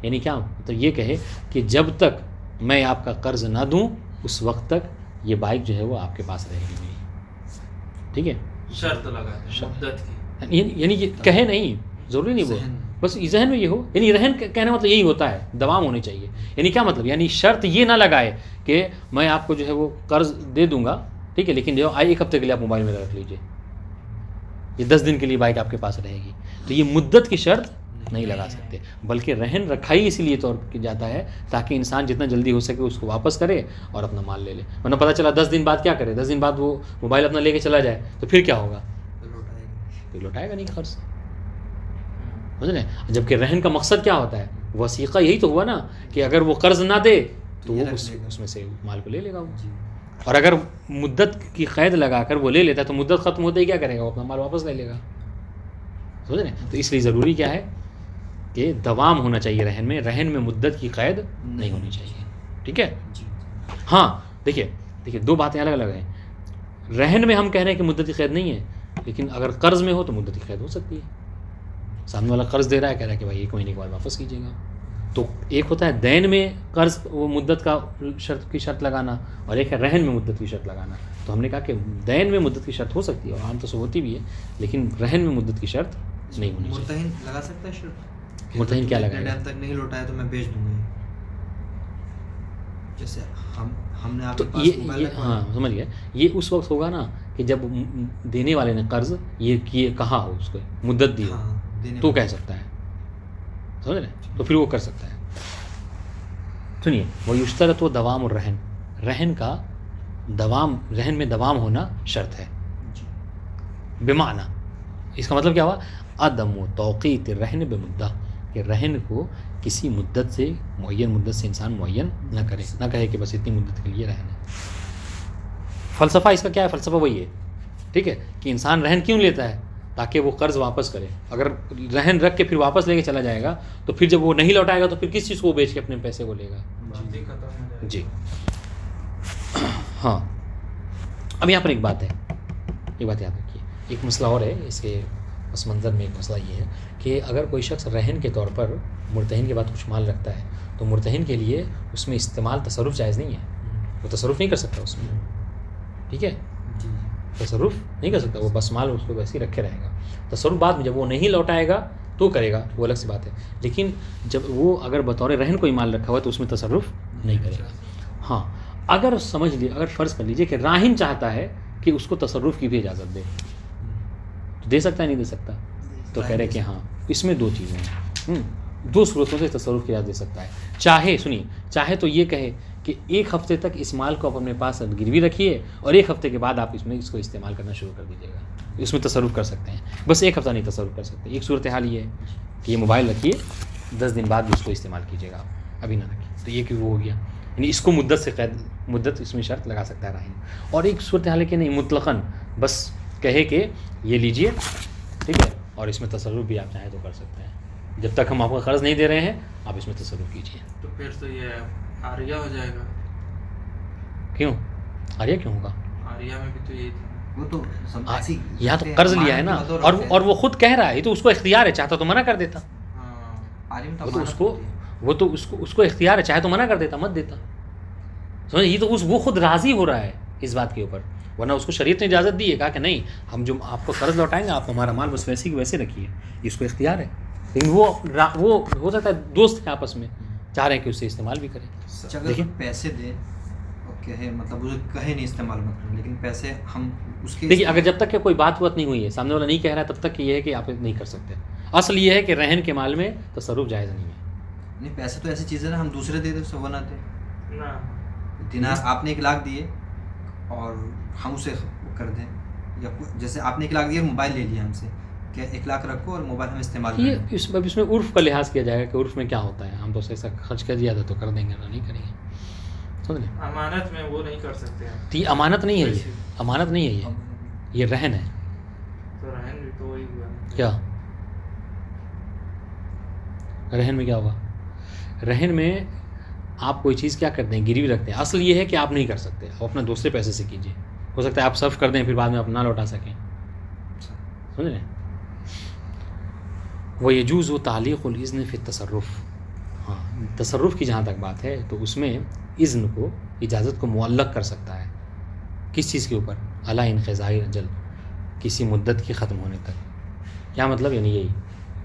یعنی کیا مطلب، یہ کہے کہ جب تک میں آپ کا قرض نہ دوں اس وقت تک یہ بائک جو ہے وہ آپ کے پاس رہے گی میری ٹھیک ہے. شرط لگا مدت کی، یعنی یہ کہے نہیں، ضروری نہیں وہ بس ذہن میں یہ ہو. یعنی رہن کہنے مطلب یہی ہوتا ہے، دوام ہونی چاہیے. یعنی کیا مطلب، یعنی شرط یہ نہ لگائے کہ میں آپ کو جو ہے وہ قرض دے دوں گا ٹھیک ہے، لیکن جو ایک ہفتے کے لیے آپ موبائل میں رکھ لیجیے، یہ 10 دن کے لیے بائک آپ کے پاس رہے گی. تو یہ مدت کی شرط نہیں لگا سکتے، بلکہ رہن رکھا ہی اسی لیے طور جاتا ہے تاکہ انسان جتنا جلدی ہو سکے اس کو واپس کرے اور اپنا مال لے لے. ورنہ پتہ چلا 10 دن بعد کیا کرے، 10 دن بعد وہ موبائل اپنا لے کے چلا جائے تو پھر کیا ہوگا، پھر لوٹائے گا نہیں قرض. سمجھ لیں. جبکہ رہن کا مقصد کیا ہوتا ہے، وثیقہ یہی تو ہوا نا کہ اگر وہ قرض نہ دے تو وہ اس میں سے مال کو لے لے گا وہ. اور اگر مدت کی قید لگا کر وہ لے لیتا ہے تو مدت ختم ہوتے ہی کیا کرے گا، وہ اپنا مال واپس لے لے گا. سمجھ لیں. تو اس لیے ضروری کیا ہے کہ دوام ہونا چاہیے رہن میں، رہن میں مدت کی قید نہیں ہونی چاہیے ٹھیک ہے. ہاں دیکھیے دو باتیں الگ الگ ہیں. رہن میں ہم کہہ رہے ہیں کہ مدت کی قید نہیں ہے، لیکن اگر قرض میں ہو تو مدت کی قید ہو سکتی ہے. سامنے والا قرض دے رہا ہے، کہہ رہا ہے کہ بھائی 1 مہینے کے بعد واپس کیجیے گا. تو ایک ہوتا ہے دین میں قرض وہ مدت کا شرط لگانا، اور ایک ہے رہن میں مدت کی شرط لگانا. تو ہم نے کہا کہ دین میں مدت کی شرط ہو سکتی ہے اور عام طور سے ہوتی بھی ہے، لیکن رہن میں مدت کی شرط نہیں ہونی چاہیے. مرتہن لگا سکتا ہے شرط؟ مرتہن کیا لگائے گا؟ ٹائم تک نہیں لوٹایا تو میں بیچ دوں گا. جیسے ہم نے آپ تو کے پاس موبائل یہ ہاں سمجھ گئے، یہ اس وقت ہوگا نا کہ جب دینے والے نے قرض یہ کہا ہو، اس کو مدت دی ہو تو کہہ سکتا ہے، سمجھ رہے؟ تو پھر وہ کر سکتا ہے. سنیے، وہ یشترط و دوام الرہن، رہن کا دوام، رہن میں دوام ہونا شرط ہے. بمعنی اس کا مطلب کیا ہوا؟ عدم و توقیت الرہن بمدہ، کہ رہن کو کسی مدت سے، معین مدت سے انسان معین نہ کرے، نہ کہے کہ بس اتنی مدت کے لیے رہن ہے. فلسفہ اس کا کیا ہے؟ فلسفہ وہی ہے، ٹھیک ہے، کہ انسان رہن کیوں لیتا ہے؟ تاکہ وہ قرض واپس کرے. اگر رہن رکھ کے پھر واپس لے کے چلا جائے گا تو پھر جب وہ نہیں لوٹائے گا تو پھر کس چیز کو بیچ کے اپنے پیسے کو لے گا؟ جی ہاں. اب یہاں پر ایک بات ہے، ایک بات یاد رکھیے، ایک مسئلہ اور ہے اس کے پس منظر میں. ایک مسئلہ یہ ہے کہ اگر کوئی شخص رہن کے طور پر مرتہن کے بعد کچھ مال رکھتا ہے تو مرتہن کے لیے اس میں استعمال تصرف جائز نہیں ہے، وہ تصرف نہیں کر سکتا اس میں، ٹھیک ہے، تصرف نہیں کر سکتا، وہ بس مال اس کو ویسے ہی رکھے رہے گا. تصرف بعد میں جب وہ نہیں لوٹائے گا تو کرے گا، وہ الگ سی بات ہے. لیکن جب وہ اگر بطور رہن کوئی مال رکھا ہوا ہے تو اس میں تصرف نہیں کرے گا. ہاں اگر سمجھ لیے، اگر فرض کر لیجیے کہ راہن چاہتا ہے کہ اس کو تصرف کی بھی اجازت دے تو دے سکتا ہے نہیں دے سکتا؟ تو کہہ رہے کہ ہاں اس میں 2 چیزیں ہیں، 2 صورتوں سے تصرف کی اجازت دے سکتا ہے. چاہے سنیے، چاہے تو یہ کہے کہ 1 ہفتے تک اس مال کو آپ اپنے پاس گروی رکھیے اور 1 ہفتے کے بعد آپ اس کو استعمال کرنا شروع کر دیجیے گا، اس میں تصرف کر سکتے ہیں. بس 1 ہفتہ نہیں تصرف کر سکتے. ایک صورتحال یہ ہے کہ یہ موبائل رکھیے، 10 دن بعد بھی اس کو استعمال کیجیے گا، آپ ابھی نہ رکھیے. تو یہ کہ وہ ہو گیا، یعنی اس کو مدت سے قید، مدت اس میں شرط لگا سکتا ہے راہن. اور ایک صورتحال ہے کہ نہیں، مطلقاً بس کہے کہ یہ لیجیے، ٹھیک ہے، اور اس میں تصرف بھی آپ چاہیں تو کر سکتے ہیں، جب تک ہم آپ کو قرض نہیں دے رہے ہیں آپ اس میں تصرف کیجیے. تو پھر تو یہ آریہ ہو جائے گا. کیوں آریہ کیوں ہوگا؟ آریہ میں بھی تو یہی تھا. وہ تو یہاں تو قرض لیا ہے نا، اور وہ خود کہہ رہا ہے، یہ تو اس کو اختیار ہے، چاہتا تو منع کر دیتا. وہ تو اس کو اختیار ہے، چاہے تو منع کر دیتا، مت دیتا. سمجھ، یہ تو وہ خود راضی ہو رہا ہے اس بات کے اوپر، ورنہ اس کو شریعت نے اجازت دی ہے، کہا کہ نہیں ہم جو آپ کو قرض لوٹائیں گے آپ ہمارا مال بس ویسے ہی ویسے رکھیے، اس کو اختیار ہے. لیکن وہ ہو سکتا ہے دوست ہیں آپس میں، چاہ رہے ہیں کہ اسے استعمال بھی کریں. اگر پیسے دیں اور کہے، مطلب وہ کہے نہیں استعمال مت کریں، لیکن پیسے ہم اس کے دیکھیے، اگر جب تک کہ کوئی بات نہیں ہوئی ہے، سامنے والا نہیں کہہ رہا ہے، تب تک کہ یہ ہے کہ آپ نہیں کر سکتے. اصل یہ ہے کہ رہن کے مال میں تصرف جائز نہیں ہے. نہیں، پیسے تو ایسی چیز ہے نا، ہم دوسرے دے دیں، سو بناتے نہ دینار. آپ نے 1 لاکھ دیے اور ہم اسے کر دیں، یا جیسے آپ نے 1 لاکھ دیا، موبائل لے لیا ہم سے کہ 1 لاکھ رکھو اور موبائل ہم استعمال کریں. اس میں عرف کا لحاظ کیا جائے گا کہ عرف میں کیا ہوتا ہے. ہم تو ایسا خرچ کر دیا تھا تو کر دیں گے، نہیں کریں گے. سمجھ لیں، امانت میں وہ نہیں کر سکتے ہیں. یہ امانت نہیں ہے، یہ امانت نہیں ہے، یہ رہن ہے. تو رہن بھی تو وہی ہوا. کیا رہن میں کیا ہوگا؟ رہن میں آپ کوئی چیز کیا کرتے ہیں، گروی رکھتے ہیں. اصل یہ ہے کہ آپ نہیں کر سکتے، آپ اپنا دوسرے پیسے سے کیجیے. ہو سکتا ہے آپ صرف کر دیں پھر بعد میں آپ نہ لوٹا سکیں. سمجھ رہے ہیں؟ وَيَجُوزُ تَعْلِيقُ الْإِذْنِ فِي التَّصَرُّفِ. ہاں، تصرف کی جہاں تک بات ہے تو اس میں اذن کو، اجازت کو معلق کر سکتا ہے. کس چیز کے اوپر؟ علی انقضاء اجل، کسی مدت کی ختم ہونے تک. کیا مطلب؟ یعنی یہی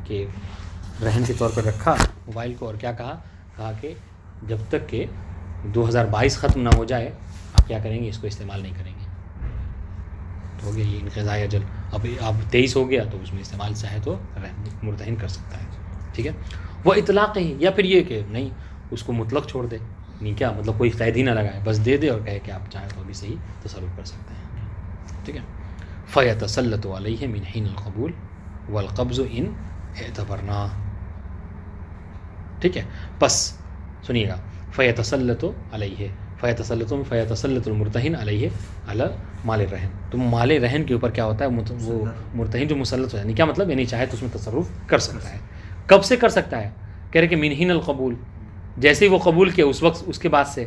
کہ رہن کے طور پر رکھا موبائل کو، اور کیا کہا کہ جب تک کہ 2022 ختم نہ ہو جائے آپ کیا کریں گے، اس کو استعمال نہیں کریں گے. تو ہو گیا یہ انقضاء اجل. اب 23 ہو گیا تو اس میں استعمال چاہے تو مرتہن کر سکتا ہے. ٹھیک ہے. وہ اطلاق ہی، یا پھر یہ کہ نہیں اس کو مطلق چھوڑ دے، نہیں کیا مطلب کوئی قید ہی نہ لگائے، بس دے دے اور کہے کہ آپ چاہیں تو ابھی صحیح تصرف کر سکتے ہیں. ٹھیک ہے. فَيَتَسَلَّطُ عَلَيْهِ مِنْ حِينِ الْقَبُولِ وَالْقَبْضُ إِنْ اعْتَبَرْنَا. ٹھیک ہے. بس سنیے گا، فَيَتَسَلَّطُ عَلَيْهِ، فَيَتَسَلَّطُ الْمُرْتَهِنُ عَلَيْهِ عَلَى مال الرہن. تو مال رہن کے اوپر کیا ہوتا ہے، وہ مرتہن جو مسلط ہو جائے. کیا مطلب؟ یعنی چاہے تو اس میں تصرف کر سکتا ہے. کب سے کر سکتا ہے؟ کہہ رہے کہ من حین القبول، جیسے ہی وہ قبول کیا اس وقت، اس کے بعد سے.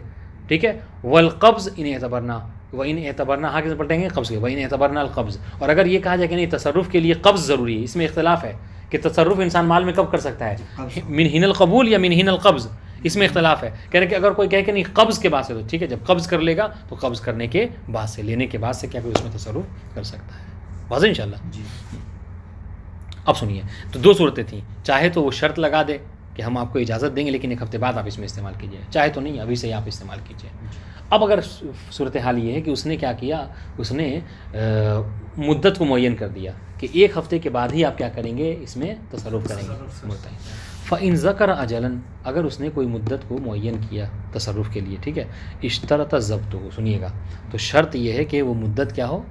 ٹھیک ہے. والقبض ان اعتبرنا، وہ ان اعتبرنا ہاں کیسے پڑھیں گے؟ قبض کے. وہ ان اعتبرنا القبض. اور اگر یہ کہا جائے کہ نہیں تصرف کے لیے قبض ضروری ہے، اس میں اختلاف ہے کہ تصرف انسان مال میں کب کر سکتا ہے، من حین القبول یا من حین القبض، اس میں اختلاف ہے. کہہ رہے کہ اگر کوئی کہے کہ نہیں قبض کے بعد سے تو ٹھیک ہے، جب قبض کر لے گا تو قبض کرنے کے بعد سے، لینے کے بعد سے کیا کوئی اس میں تصرف کر سکتا ہے. واضح انشاءاللہ. جی. اب سنیے، تو دو صورتیں تھیں، چاہے تو وہ شرط لگا دے کہ ہم آپ کو اجازت دیں گے لیکن ایک ہفتے بعد آپ اس میں استعمال کیجیے، چاہے تو نہیں ابھی سے ہی آپ استعمال کیجیے. اب اگر صورتحال یہ ہے کہ اس نے کیا کیا، اس نے مدت کو معین کر دیا کہ ایک ہفتے کے بعد ہی آپ کیا کریں گے، اس میں تصرف کریں گے. فَإِن ذَكَرَ أَجَلًا، اگر اس نے کوئی مدت کو معین کیا تصرف کے لیے، ٹھیک ہے، اشترط ضبطہ، سنیے گا، تو شرط یہ ہے کہ وہ مدت کیا ہو،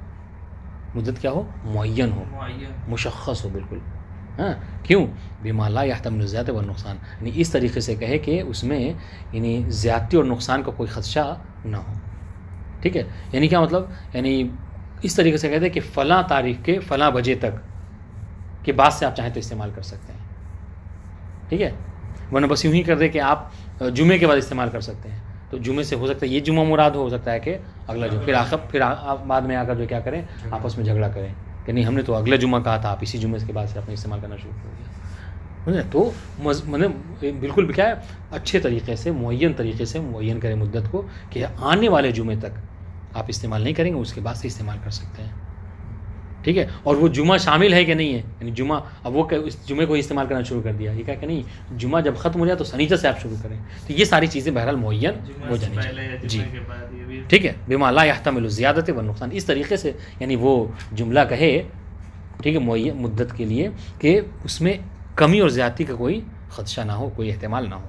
مدت کیا ہو، معین ہو، مشخص ہو بالکل. ہاں کیوں، بما لا يحتمل الزیادہ والنقصان، یعنی اس طریقے سے کہے کہ اس میں یعنی زیادتی اور نقصان کا کوئی خدشہ نہ ہو. ٹھیک ہے، یعنی کیا مطلب، یعنی اس طریقے سے کہتے ہیں کہ فلاں تاریخ کے فلاں بجے تک کے بعد سے آپ چاہیں تو استعمال کر سکتے ہیں. ٹھیک ہے، ورنہ بس یوں ہی کر دے کہ آپ جمعے کے بعد استعمال کر سکتے ہیں، تو جمعے سے ہو سکتا ہے یہ جمعہ مراد ہو سکتا ہے کہ اگلا جمعہ، پھر آپ بعد میں آ کر جو کیا کریں، آپس میں جھگڑا کریں کہ نہیں ہم نے تو اگلا جمعہ کہا تھا، آپ اسی جمعے کے بعد سے اپنے استعمال کرنا شروع کر دیا. تو بالکل کیا ہے، اچھے طریقے سے معین طریقے سے معین کریں مدت کو کہ آنے والے جمعے تک آپ استعمال نہیں کریں گے، اس کے بعد سے استعمال کر سکتے ہیں. ٹھیک ہے، اور وہ جمعہ شامل ہے کہ نہیں ہے، یعنی جمعہ اب وہ اس جمعے کو استعمال کرنا شروع کر دیا، یہ کہا کہ نہیں جمعہ جب ختم ہو جائے تو سنیچر سے آپ شروع کریں. تو یہ ساری چیزیں بہرحال معین ہو جانی چاہیے. جی ٹھیک ہے، بما لا يحتمل الزیادۃ والنقصان، اس طریقے سے یعنی وہ جملہ کہے، ٹھیک ہے، معین مدت کے لیے کہ اس میں کمی اور زیادتی کا کوئی خدشہ نہ ہو، کوئی احتمال نہ ہو.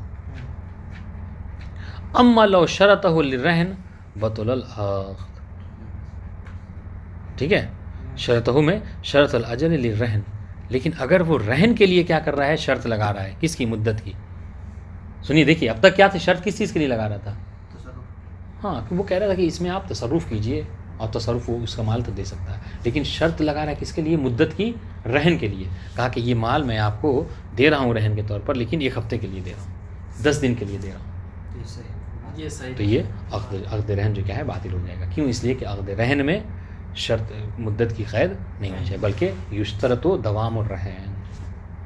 اما لو شرطہ للرہن بطل العقد، ٹھیک ہے، شرطہ میں شرط الاجل للرہن، لیکن اگر وہ رہن کے لیے کیا کر رہا ہے، شرط لگا رہا ہے، کس کی، مدت کی. سنیے دیکھیے اب تک کیا تھی، شرط کس چیز کے لیے لگا رہا تھا، ہاں کہ وہ کہہ رہا تھا کہ اس میں آپ تصرف کیجئے اور تصرف وہ اس کا مال تو دے سکتا ہے، لیکن شرط لگا رہا ہے کس کے لیے، مدت کی، رہن کے لیے. کہا کہ یہ مال میں آپ کو دے رہا ہوں رہن کے طور پر، لیکن ایک ہفتے کے لیے دے رہا ہوں، 10 دن کے لیے دے رہا ہوں. تو یہ عقد رہن جو کیا ہے باطل ہو جائے گا. کیوں، اس لیے کہ عقد رہن میں شرط مدت کی قید نہیں ہونی چاہیے، بلکہ یشترط و دوام الرہن.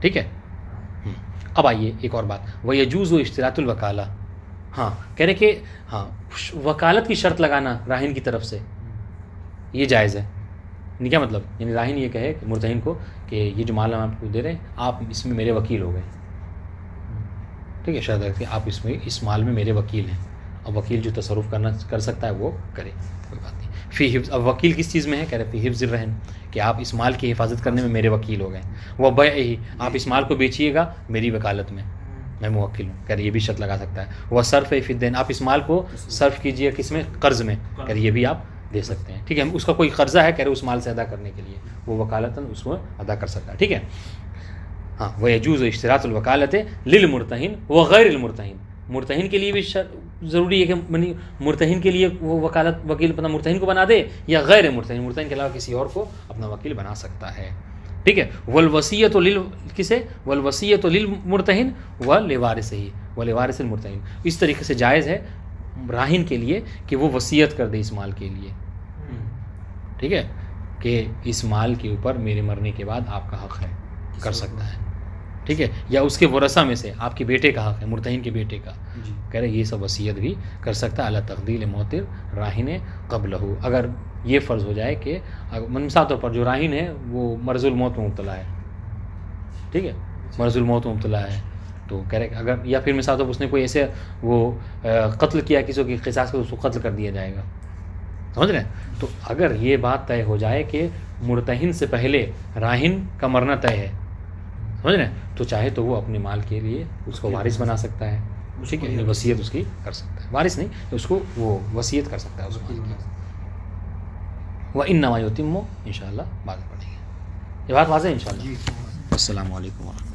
ٹھیک ہے. اب آئیے ایک اور بات، وَيَجُوزُ اشتراط الوکالہ. ہاں کہہ رہے کہ ہاں وکالت کی شرط لگانا راہن کی طرف سے یہ جائز ہے. یعنی کیا مطلب، یعنی راہن یہ کہے کہ مرتہن کو کہ یہ جو مال ہم آپ کو دے رہے ہیں آپ اس میں میرے وکیل ہو گئے. ٹھیک ہے، شرط ہے کہ آپ اس مال میں میرے وکیل ہیں، اب وکیل جو تصرف کر سکتا ہے وہ کرے، کوئی بات نہیں. فی حفظ، اب وکیل کس چیز میں ہے، کہہ رہے فی حفظ الرہن، کہ آپ اس مال کی حفاظت کرنے میں میرے وکیل ہو گئے. وہ بیعہ، آپ اس مال کو بیچیے گا میری وکالت میں، میں موکل ہوں. کہہ رہے یہ بھی شرط لگا سکتا ہے. وہ صرف فی الدین، آپ اس مال کو صرف کیجیے کس میں، قرض میں، کہہ رہے یہ بھی آپ دے سکتے ہیں. ٹھیک ہے، اس کا کوئی قرضہ ہے کہہ رہے اس مال سے ادا کرنے کے لیے وہ وکالتاً اس کو ادا کر سکتا ہے. ٹھیک ہے. ہاں وَيَجُوزُ اشتراط الوکالۃ للمرتہن وغیر المرتہن، مرتہن کے لیے بھی ضروری ہے کہ مرتہن کے لیے وہ وکیل اپنا مرتہن کو بنا دے، یا غیر مرتہن، مرتہن کے علاوہ کسی اور کو اپنا وکیل بنا سکتا ہے. ٹھیک ہے. والوصیۃ کسے، والوصیۃ للمرتہن ولوارثہ ولوارث المرتہن، اس طریقے سے جائز ہے راہن کے لیے کہ وہ وصیت کر دے اس مال کے لیے. ٹھیک ہے، کہ اس مال کے اوپر میرے مرنے کے بعد آپ کا حق ہے، کر سکتا ہے. ٹھیک ہے، یا اس کے ورثہ میں سے آپ کے بیٹے کا حق ہے، مرتہن کے بیٹے کا، کہہ رہے یہ سب وصیت بھی کر سکتا ہے. اللہ تقدیل موتر راہن قبلہ، اگر یہ فرض ہو جائے کہ مثال طور پر جو راہن ہے وہ مرض الموت میں مبتلا ہے. ٹھیک ہے، مرض الموت میں مبتلا ہے، تو کہہ رہے کہ اگر، یا پھر مثال طور پر اس نے کوئی ایسے وہ قتل کیا کسی کی قصاص کو، اس کو قتل کر دیا جائے گا، سمجھ رہے ہیں. تو اگر یہ بات طے ہو جائے کہ مرتہن سے پہلے راہن کا مرنا طے ہے، سمجھ رہے ہیں، تو چاہے تو وہ اپنے مال کے لیے اس کو وارث بنا سکتا ہے. ٹھیک ہے، وصیت اس کی کر سکتا ہے، وارث نہیں، اس کو وہ وصیت کر سکتا ہے اس مال کی. وَإِنَّمَا يُتِمُّ، انشاءاللہ بعد میں پڑھیں گے. یہ بات واضح ہے انشاءاللہ. السلام علیکم ورحمۃ اللہ.